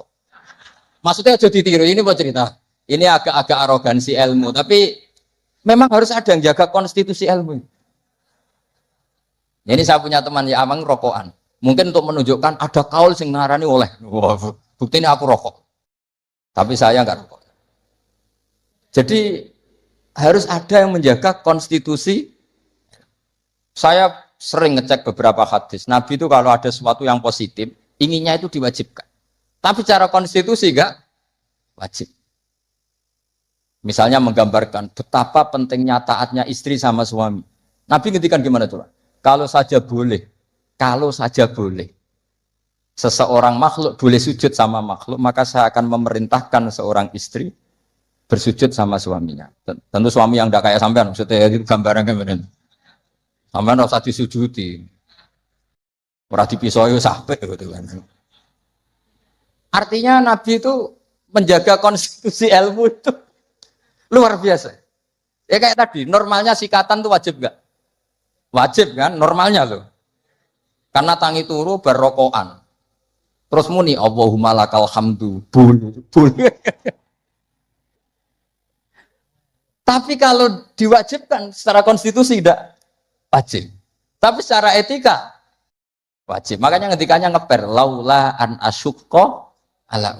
[SPEAKER 1] Maksudnya aja ditiru, ini mau cerita. Ini agak-agak arogansi ilmu, tapi memang harus ada yang jaga konstitusi ilmu. Ini saya punya teman ya amang rokokan. Mungkin untuk menunjukkan ada kaul sing ngarani oleh. Wah, bukti ini aku rokok. Tapi saya enggak rokok. Jadi harus ada yang menjaga konstitusi. Saya sering ngecek beberapa hadis. Nabi itu kalau ada sesuatu yang positif, inginnya itu diwajibkan. Tapi secara konstitusi enggak wajib. Misalnya menggambarkan betapa pentingnya taatnya istri sama suami. Nabi ngendikan gimana tuh? Kalau saja boleh, seseorang makhluk boleh sujud sama makhluk, maka saya akan memerintahkan seorang istri bersujud sama suaminya. Tentu suami yang tidak kayak sampean, maksudnya itu gambaran gimana? Sampean harus disujudi. Ora dipisoi sampai gitu kan. Artinya Nabi itu menjaga konstitusi ilmu itu luar biasa. Ya kayak tadi, normalnya sikatan itu wajib enggak? Wajib kan, normalnya loh. Karena tangi turu berrokokan. Terus muni Allahumma lakal hamdu. Bul. Tapi kalau diwajibkan secara konstitusi tidak wajib. Tapi secara etika wajib. Makanya ngetikanya ngeper laula an asyukko ala.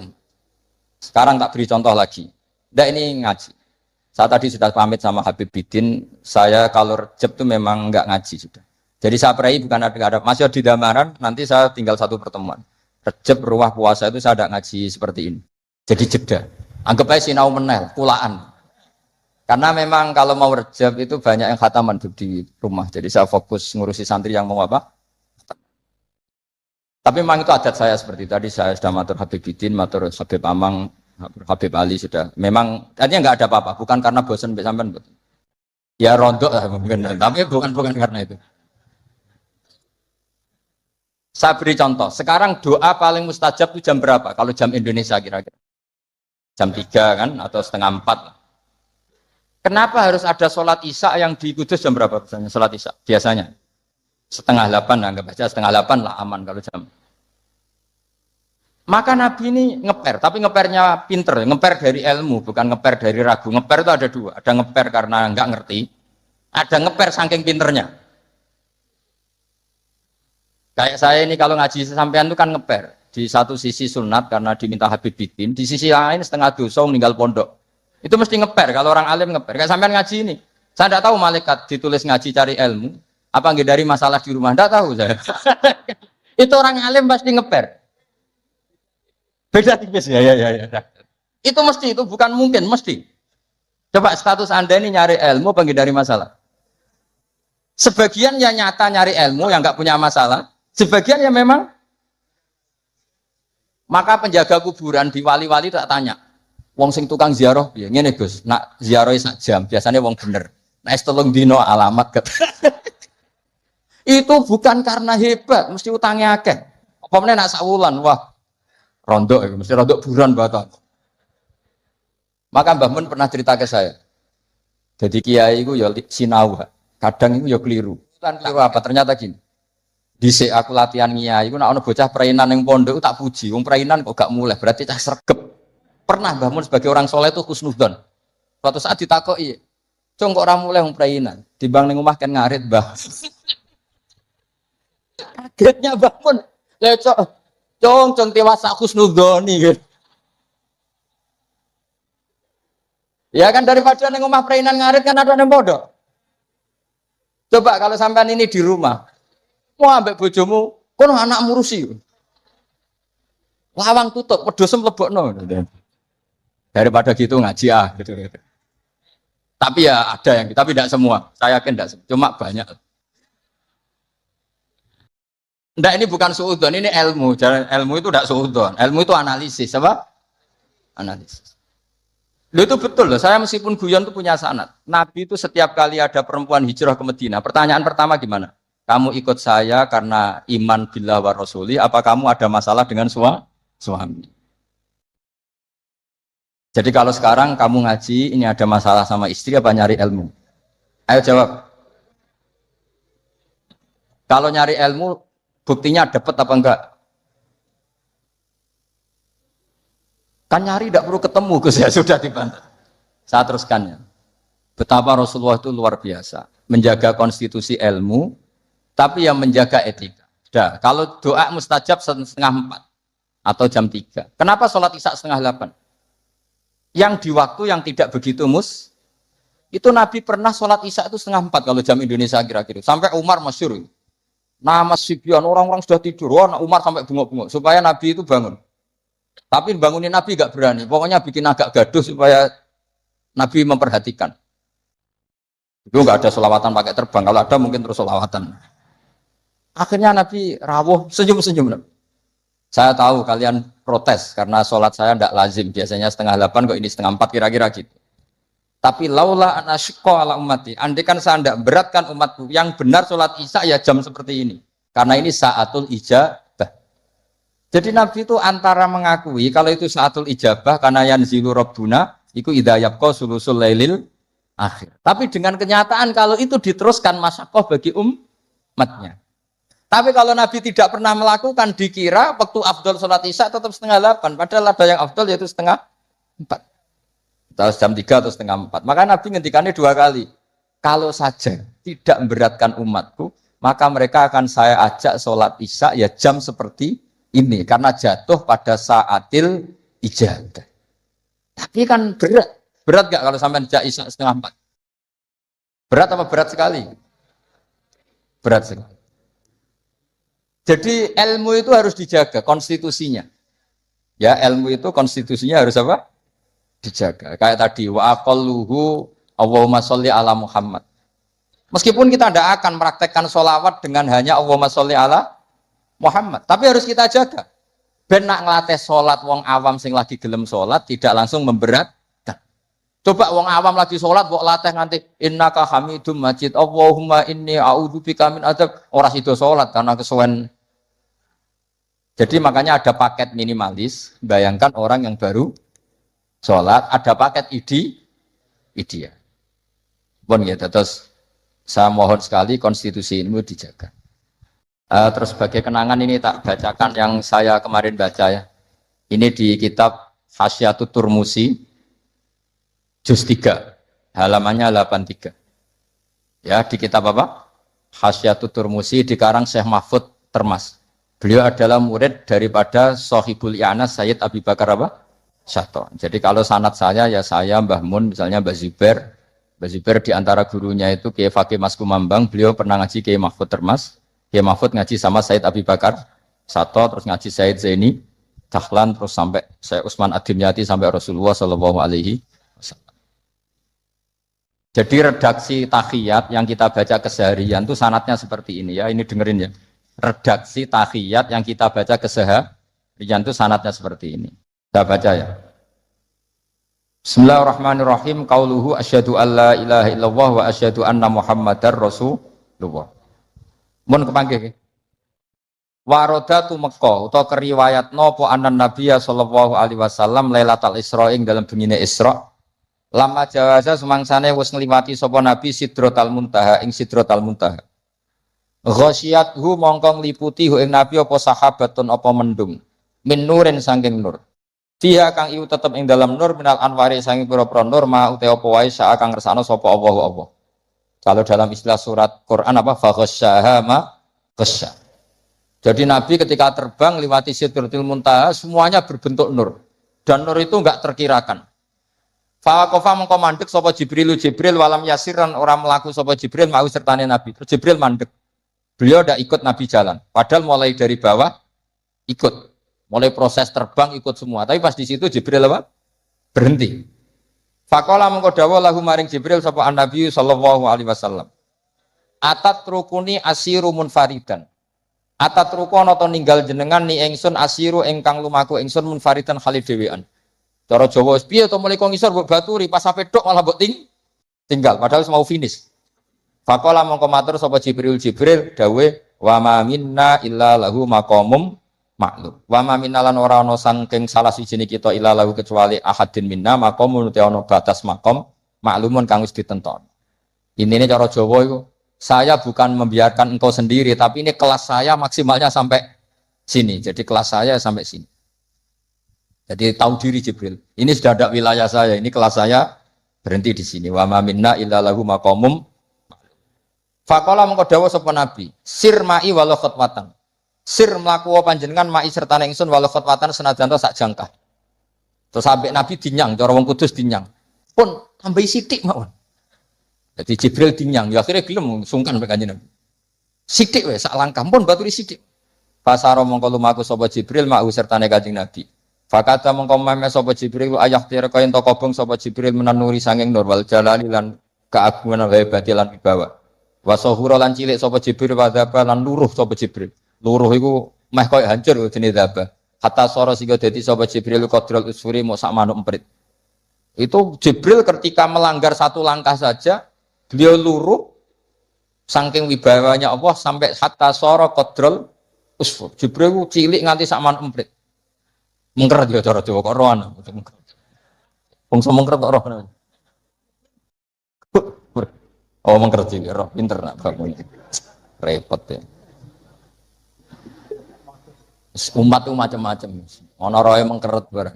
[SPEAKER 1] Sekarang tak beri contoh lagi. Ndak ini ngaji. Saya tadi sudah pamit sama Habib Bidin, saya kalau rejeb itu memang enggak ngaji sudah. Jadi saya pray bukan ada masih di Damaran, nanti saya tinggal satu pertemuan. Rejeb ruah puasa itu saya enggak ngaji seperti ini. Jadi jeda. Anggap aja sinau menel, kulaan. Karena memang kalau mau rejeb itu banyak yang khataman di rumah. Jadi saya fokus ngurusi santri yang mau apa. Tapi memang itu adat saya seperti tadi, saya sudah matur Habib Bidin, matur Habib Amang, Habib Ali sudah. Memang artinya nggak ada apa-apa, bukan karena bosan sampean. Ya rontok lah mungkin, tapi bukan karena itu. Saya beri contoh. Sekarang doa paling mustajab itu jam berapa? Kalau jam Indonesia kira-kira. Jam 3 kan atau setengah 4 lah. Kenapa harus ada sholat isya yang di Kudus jam berapa biasanya sholat isya? Biasanya setengah 8 lah, anggap aja setengah 8 lah aman kalau jam. Maka Nabi ini ngeper, tapi ngepernya pinter, ngeper dari ilmu, bukan ngeper dari ragu. Ngeper itu ada dua, ada ngeper karena nggak ngerti, ada ngeper saking pinternya. Kayak saya ini kalau ngaji sampean itu kan ngeper. Di satu sisi sunat karena diminta Habib Bidin, di sisi lain setengah dosa meninggal pondok. Itu mesti ngeper, kalau orang alim ngeper. Kayak sampean ngaji ini, saya tidak tahu malaikat ditulis ngaji cari ilmu, apa nggak dari masalah di rumah, tidak tahu saya. Itu orang alim pasti ngeper. Beda tipis ya. Itu mesti, itu bukan mungkin, mesti. Coba status Anda ini nyari ilmu apa dari masalah? Sebagian yang nyata nyari ilmu yang nggak punya masalah, sebagian yang memang Maka penjaga kuburan di wali-wali tak tanya, wong sing tukang ziarah, ya ngene Gus, nak ziarah sak jam, biasanya wong bener. Nah, tolong dino alamat kata. Itu bukan karena hebat, mesti utangnya akeh. Apa meneh nak sawulan, wah, rondok, mesti rondok buran batal. Maka Mbah Mun pernah cerita ke saya. Jadi kiai itu ya sinau, kadang itu ya keliru. Kan keliru apa? Ternyata gini. Dhisik aku latihan kiai, iku nek ana bocah prainan ning pondok tak puji. Wong prainan kok gak mulai, berarti cah sregep. Pernah Mbah Mun sebagai orang soleh itu husnudzon. Suatu saat ditakoki, "Cung kok ora mulai wong prainan? Timbang ning omah kan ngarit, Mbah." Kagetnya Mbah Mun. Lah cung dewasa husnudzoni gitu. Ya kan daripada ning omah prainan ngarit kan ada ning pondok. Coba kalau sampean ini di rumah, mau ambek bojomu, kono anak murusi. Lawang tutup, wedhus mlebokno. Daripada gitu ngaji gitu. Tapi ya ada yang, tapi tidak semua. Saya yakin tidak semua, cuma banyak. Enggak, ini bukan suudzon, ini ilmu. Ilmu itu tidak suudzon. Ilmu itu analisis, apa? Analisis. Loh itu betul loh, saya meskipun guyon itu punya sanad. Nabi itu setiap kali ada perempuan hijrah ke Madinah, pertanyaan pertama gimana? Kamu ikut saya karena iman billah wa rasuli, apa kamu ada masalah dengan suami? Jadi kalau sekarang kamu ngaji, ini ada masalah sama istri apa nyari ilmu? Ayo jawab. Kalau nyari ilmu, buktinya dapat apa enggak? Kan nyari tidak perlu ketemu, Gus, ya sudah dibantah. Saya teruskan ya. Betapa Rasulullah itu luar biasa. Menjaga konstitusi ilmu, tapi yang menjaga etika. Dah, kalau doa mustajab 3:30 atau jam 3. Kenapa sholat isya 7:30? Yang di waktu yang tidak begitu itu Nabi pernah sholat isya itu 3:30 kalau jam Indonesia kira-kira. Sampai Umar masyhur. Nama Sibyan, orang-orang sudah tidur. Wah, Umar sampai bengok-bengok supaya Nabi itu bangun. Tapi bangunin Nabi gak berani. Pokoknya bikin agak gaduh supaya Nabi memperhatikan. Itu gak ada sholawatan pakai terbang. Kalau ada mungkin terus sholawatan. Akhirnya Nabi rawuh, senyum-senyum. Saya tahu kalian protes karena sholat saya tidak lazim. Biasanya 7:30 kok ini 7:30 kira-kira gitu. Tapi laula anasyqa ala ummati. Andai kan saya tidak beratkan umatku. Yang benar sholat isya ya jam seperti ini. Karena ini saatul ijabah. Jadi Nabi itu antara mengakui kalau itu saatul ijabah karena yanzilu rabbuna iku idza yabqa sulusul lailil akhir. Tapi dengan kenyataan kalau itu diteruskan masyaqqah bagi umatnya. Tapi kalau Nabi tidak pernah melakukan, dikira waktu afdol sholat isya tetap 7:30. Padahal ada yang afdol yaitu 3:30. Atau jam 3 atau 3:30. Maka Nabi ngendikannya 2 kali. Kalau saja tidak memberatkan umatku, maka mereka akan saya ajak sholat isya ya jam seperti ini. Karena jatuh pada saatil ijabah. Tapi kan berat. Berat gak kalau sampai ajak isya 3:30? Berat apa berat sekali? Berat sekali. Jadi ilmu itu harus dijaga konstitusinya. Ya, ilmu itu konstitusinya harus apa? Dijaga. Kayak tadi wa aqalluhu Allahumma sholli ala Muhammad. Meskipun kita tidak akan praktekkan sholawat dengan hanya Allahumma sholli ala Muhammad, tapi harus kita jaga. Ben nak ngelatih sholat wong awam sing lagi gelem sholat tidak langsung memberatkan. Coba wong awam lagi sholat, kok latih nganti innaka hamidum majid Allahumma inni a'udzubika min adzab. Ora sida sholat karena kesuwen. Jadi makanya ada paket minimalis. Bayangkan orang yang baru sholat, ada paket ideal. Bon ya, terus saya mohon sekali konstitusi ini dijaga. Terus sebagai kenangan ini tak bacakan yang saya kemarin baca ya. Ini di kitab Hasyatut Turmusi juz 3 halamannya 83. Ya, di kitab apa? Hasyatut Turmusi dikarang Syekh Mahfud Termas. Beliau adalah murid daripada Sohibul I'anas Sayyid Abi Bakar apa? Syato. Jadi kalau sanad saya ya saya Mbah Mun misalnya Mbah Zubair. Mbah Zubair di antara gurunya itu Kiai Fakih Mas Kumambang, beliau pernah ngaji Kiai Mahfud Termas. Kiai Mahfud ngaji sama Sayyid Abi Bakar Syato, terus ngaji Sayyid Zaini Dahlan, terus sampai Syekh Utsman Ad-Dimyati sampai Rasulullah sallallahu alaihi wasallam. Jadi redaksi tahiyat yang kita baca keseharian itu sanadnya seperti ini ya, ini dengerin ya. Redaksi tahiyat yang kita baca Rijan itu sanadnya seperti ini. Saya baca ya. Bismillahirrahmanirrahim. Qauluhu asyhadu alla ilaha illallah wa asyhadu anna Muhammadar Rasulullah. Mun kepanggih. Warodatu Mekah utawa keriwayat nopo anan Nabiya sallallahu alaihi wasallam Lailatul Isra ing dalam bengine Isra. Lama jawaza semangsane wis ngliwati sapa Nabi Sidratal Muntaha ing Sidratal Muntaha. Ghasyiyathu mongko ngliputi ing Nabi apa sahabatun apa mendung. Min nurin saking nur. Fiha kang iku tetep ing dalam nur minal anwari saking pira-pira nur ma uta apa wae sak kang ngersakno sapa Allah. Kalau dalam istilah surat Quran apa fa ghasyaha ma ghasya. Jadi Nabi ketika terbang lewati Sidratul Muntaha semuanya berbentuk nur. Dan nur itu enggak terkirakan. Faqafa mengko mandek sapa Jibril walam yasiran orang melaku sapa Jibril mau sertane Nabi. Terus Jibril mandek. Beliau tidak ikut Nabi jalan. Padahal mulai dari bawah ikut. Mulai proses terbang ikut semua, tapi pas di situ Jibril apa? Berhenti. Faqala mengko dawuh lahu maring Jibril sapa Nabi sallallahu alaihi wasallam. Atat rukuni asiru munfaridan. Atat rukono to ninggal jenengan ni ingsun asiru ingkang lumaku ingsun munfaridan khalid dhewean. Cara Jawa wis piye to mulai kok ngisor mbok baturi pas sampe tok malah mbok tinggal padahal mau finish. Faqala mengko matur sapa Jibril dawuh wa ma minna illa lahu maqamum maklum. Wa ma minnalan ora ana saking salah sijine kita ila lahu kecuali ahadin minna maqamun te ana batas maqam maklumun kang wis ditenton. Intine cara Jawa iku saya bukan membiarkan engkau sendiri tapi ini kelas saya maksimalnya sampai sini. Jadi kelas saya sampai sini. Jadi tahu diri Jibril. Ini sudah ada wilayah saya, ini kelas saya berhenti di sini. Wa ma minna illa lahu maqamum maklum. Faqala mengko dawuh sapa Nabi, sir ma'i walau khutwatan. Sir mlaku panjenengan ma'i serta ingsun walau khutwatan senajan to sak jangkah. Terus sampai Nabi dinyang, cara wong Kudus dinyang. Pun tambahi sithik mawon. Jadi Jibril dinyang, ya akhirnya gelem sungkan mek Kanjeng Nabi. Sithik wae sak langkah pun baturi sithik. Fasara mongko lumaku sapa Jibril ma'u sertane Kanjeng Nabi. Fakata mongko meme sapa Jibril ayah tira kaya ento kobong sapa Jibril menanuri sanging nur wal jalali lan keagungan hebate lan wibawa. Wasahura lan cilik sapa Jibril wadaba lan luruh sapa Jibril. Luruh iku meh koyo hancur jenenge daba. Hatta sora sing dadi sapa Jibril qadrul usfuri mok sak manuk emprit. Itu Jibril ketika melanggar satu langkah saja beliau luruh saking wibawanya Allah sampai hatta sora qadrul usfur. Jibril cilik nganti sak manuk emprit. Mengkeret ya cara Jawa kok rohan. Bangsa mengkeret kok roh. Oh mengkeret cilik roh pinter nak bapak. Repot ya. Umat itu macam-macam. Ana roe mengkeret barang.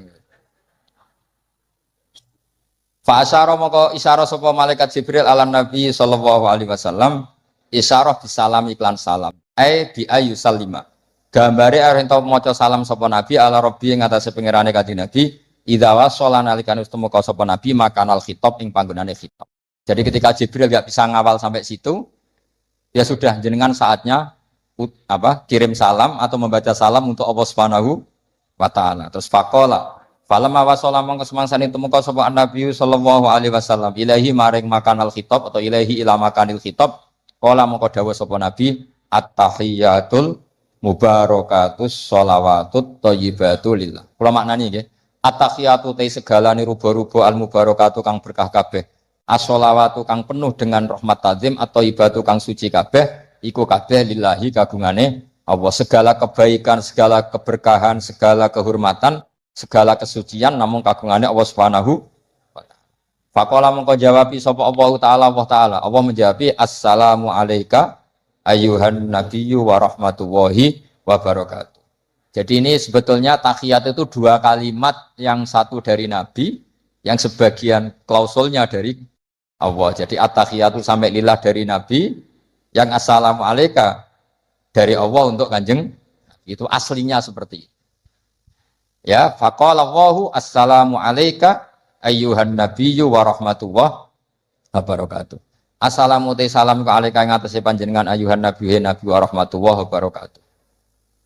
[SPEAKER 1] Fa asyara maka isyarah sapa malaikat Jibril ala Nabi sallallahu alaihi wasallam isyarah bisalam iklan salam. Bi ayu salima. Gambare arep ento maca salam sapa Nabi ala Rabbi ing atase pangerane Kanjeng Nabi idza wasala nalikane wis temeka sapa Nabi makanal khitab ing panggonane khitab. Jadi ketika Jibril enggak bisa ngawal sampai situ ya sudah jenengan saatnya kirim salam atau membaca salam untuk Allah Subhanahu wa taala. Terus faqala falamma wasala mongko semangsane temeka sapa Nabi sallallahu alaihi wasallam ilahi maring makanal khitab atau ilahi ila makanil khitab qala mongko dawuh sapa Nabi at-tahiyatul mubarakatus sholawatut thayyibatu lillah. Kula maknani nggih. At-tahiyatu te segalane ruba-ruba al-mubarakatu kang berkah kabeh. As-sholawatu kang penuh dengan rahmat tazim atau ibatu kang suci kabeh iku kabeh lillahi kagungane Allah. Segala kebaikan, segala keberkahan, segala kehormatan, segala kesucian namung kagungane Allah Subhanahu wa taala. Faqala mongko jawabi sapa Allah taala. Allah menjawabi assalamu alayka ayyuhan nabiyyu wa rahmatullahi wa barakatuh. Jadi ini sebetulnya tahiyat itu dua kalimat, yang satu dari Nabi, yang sebagian klausulnya dari Allah. Jadi at-tahiyatu sampai lillah dari Nabi, yang assalamu alayka dari Allah untuk Kanjeng. Itu aslinya seperti itu. Ya, faqala Allahu assalamu alayka ayyuhan nabiyyu wa rahmatullahi wa barakatuh. Assalamu te salam ka alaika ing atase panjenengan ayuhan nabi wa rahmatullahi wabarakatuh.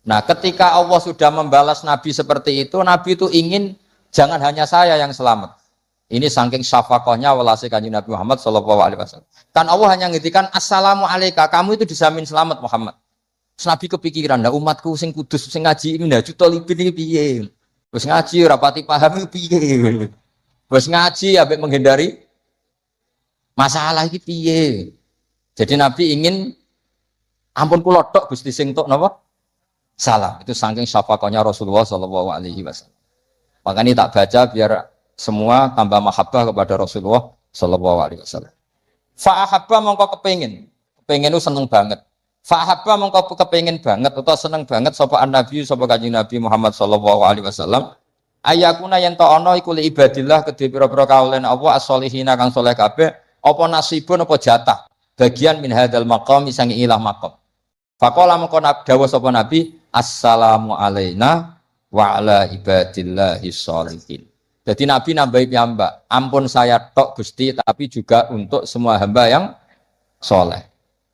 [SPEAKER 1] Nah, ketika Allah sudah membalas Nabi seperti itu, Nabi itu ingin jangan hanya saya yang selamat. Ini saking syafaqahnya welase Kanjeng Nabi Muhammad sallallahu alaihi wasallam. Kan Allah hanya ngintikan assalamu alayka, kamu itu dijamin selamat Muhammad. Nabi kepikiran, nah umatku sing kudus sing ngaji ini ndak jutolibin iki piye? Wis ngaji rapati paham iki piye? Wis ngaji ambek menghindari masalah iki piye? Jadi Nabi ingin ampun kula tok Gusti sing tok napa? Salah. Itu saking syafaqahnya Rasulullah sallallahu alaihi wasallam. Makanya tak baca biar semua tambah mahabbah kepada Rasulullah sallallahu alaihi wasallam. Fa ahabba mongko kepengin itu seneng banget. Fa ahabba mongko kepengin banget utawa seneng banget sapa Nabi sapa Kanjeng Nabi Muhammad sallallahu alaihi wasallam. Ayakuna yen to ana iku li ibadillah kedhe pira-pira kaulen Allah as-solihina kang saleh kabeh apa nasibun apa jatah bagian min hadzal maqam sang ilah maqam. Faqala mongko dawuh sapa Nabi assalamu alaina wa ala ibadillahi sholihin. Jadi Nabi nambahi piyambak, ampun saya tok Gusti tapi juga untuk semua hamba yang soleh.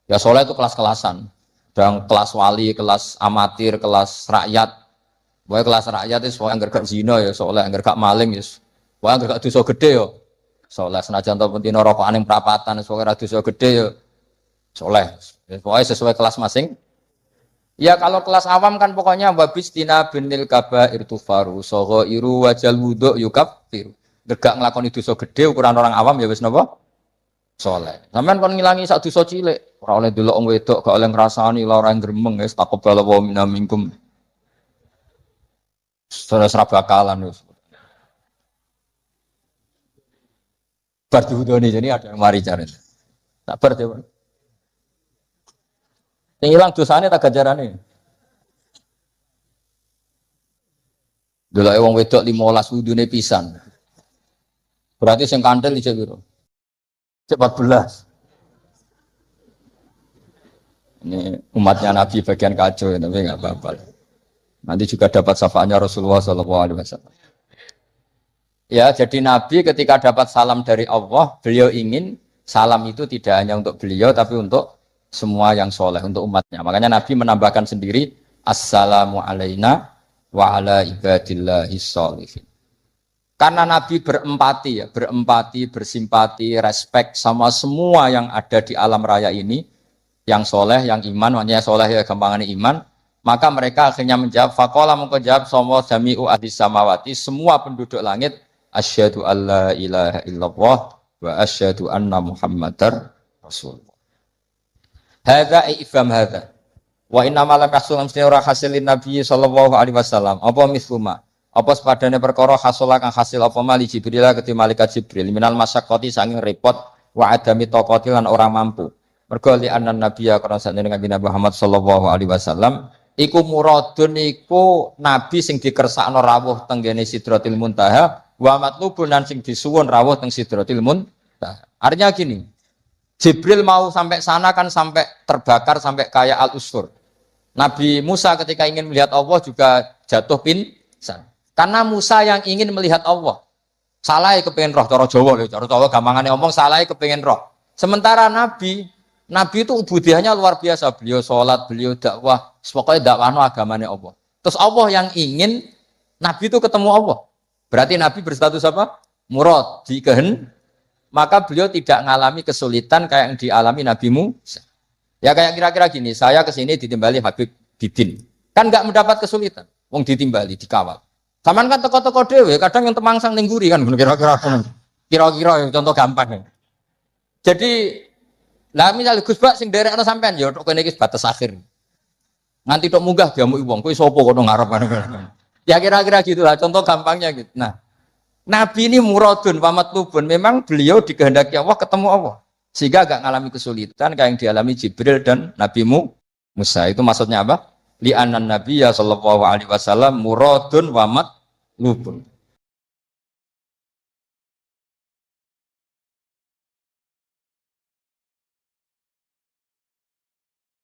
[SPEAKER 1] Ya soleh itu kelas-kelasan. Dan kelas wali, kelas amatir, kelas rakyat. Pokoknya kelas rakyat itu yang gak zina ya soleh, yang gak maling ya. Pokoknya yang gak dosa gede ya soleh. Senajan to pentino rokokan yang perapatan, pokoknya dosa gede ya soleh. Pokoknya sesuai kelas masing. Ya kalau kelas awam kan pokoknya wabistina binil kabair tufaru soghairu wajal wudhu yukaffiru. Gak nglakoni dosa gede ukuran orang awam ya wis napa? Saleh. Sampeyan kon ngilangi sak dosa cilik, ora oleh delok wong wedok, gak oleh ngrasani lara gremeng wis taqabbalallahu minna minkum. Terus ra bakalan wis. Bar diwudoni jadi ada yang mari cari. Tak bar ya, Pak. Yang hilang dosanya tak gajarane. Delok wong wedok 15 wudune pisan. Berarti sing kandel iki piro? 14. Ini umatnya Nabi bagian kacau ya, tapi enggak apa-apa. Nanti juga dapat syafaatnya Rasulullah SAW. Ya, jadi Nabi ketika dapat salam dari Allah, beliau ingin salam itu tidak hanya untuk beliau, tapi untuk semua yang soleh, untuk umatnya. Makanya Nabi menambahkan sendiri, assalamu alaina wa ala ibadillahi sholihin. Karena Nabi berempati, bersimpati, respect sama semua yang ada di alam raya ini, yang soleh, yang iman, makanya soleh ya gampangannya iman, maka mereka akhirnya menjawab, faqala mengko jawab sama jami'u ahlis samawati, semua penduduk langit, asyhadu alla ilaha illallah wa asyhadu anna muhammadar rasulullah. Hadza ifham hadza. Wa inna ma lam yahsul amsina ora hasilin Nabi sallallahu alaihi wasallam. Apa misluma? Apa sepadane perkara hasil kang hasil apa mali Jibril keti malaikat Jibril minal masyaqqati saking repot wa adami taqati lan ora mampu. Mergo li anna nabiyya karena sakjane Nabi Muhammad sallallahu alaihi wasallam iku muradun iku nabi sing dikersakno rawuh teng gene Sidratil Muntaha wa matlubun lan sing disuwun rawuh teng Sidratil Muntaha. Artinya gini, Jibril mau sampai sana kan sampai terbakar sampai kayak al-usfur. Nabi Musa ketika ingin melihat Allah juga jatuh pingsan. Karena Musa yang ingin melihat Allah. Salah kepengen roh, cara Jawa lho, cara Jawa gampangane omong salah kepengen roh. Sementara Nabi itu ubudiahnya luar biasa. Beliau sholat, beliau dakwah, pokoknya dakwahno agamane Allah. Terus Allah yang ingin Nabi itu ketemu Allah. Berarti Nabi berstatus apa? Murad, dikehen. Maka beliau tidak mengalami kesulitan kayak yang dialami Nabi Musa. Ya kayak kira-kira gini, saya kesini ditimbali Habib Bidin. Kan nggak mendapat kesulitan. Wong ditimbali, dikawal. Saman kan toko-toko dewe, kadang yang temangsang nengguri kan, kira-kira contoh gampang. Jadi, lah misalnya Gus Bak sing derekno sampean ya tok kene iki batas akhir. Nganti tok munggah diamuki wong, kowe sapa kok ngarep. Ya kira-kira gitulah contoh gampangnya gitu. Nah, Nabi ini muradun wa matlubun, memang beliau dikehendaki Allah ketemu Allah. Sehingga agak ngalami kesulitan kayak yang dialami Jibril dan Nabi Musa. Itu maksudnya apa? Li anan nabiyya sallallahu alaihi wasallam muradun wa matlubun.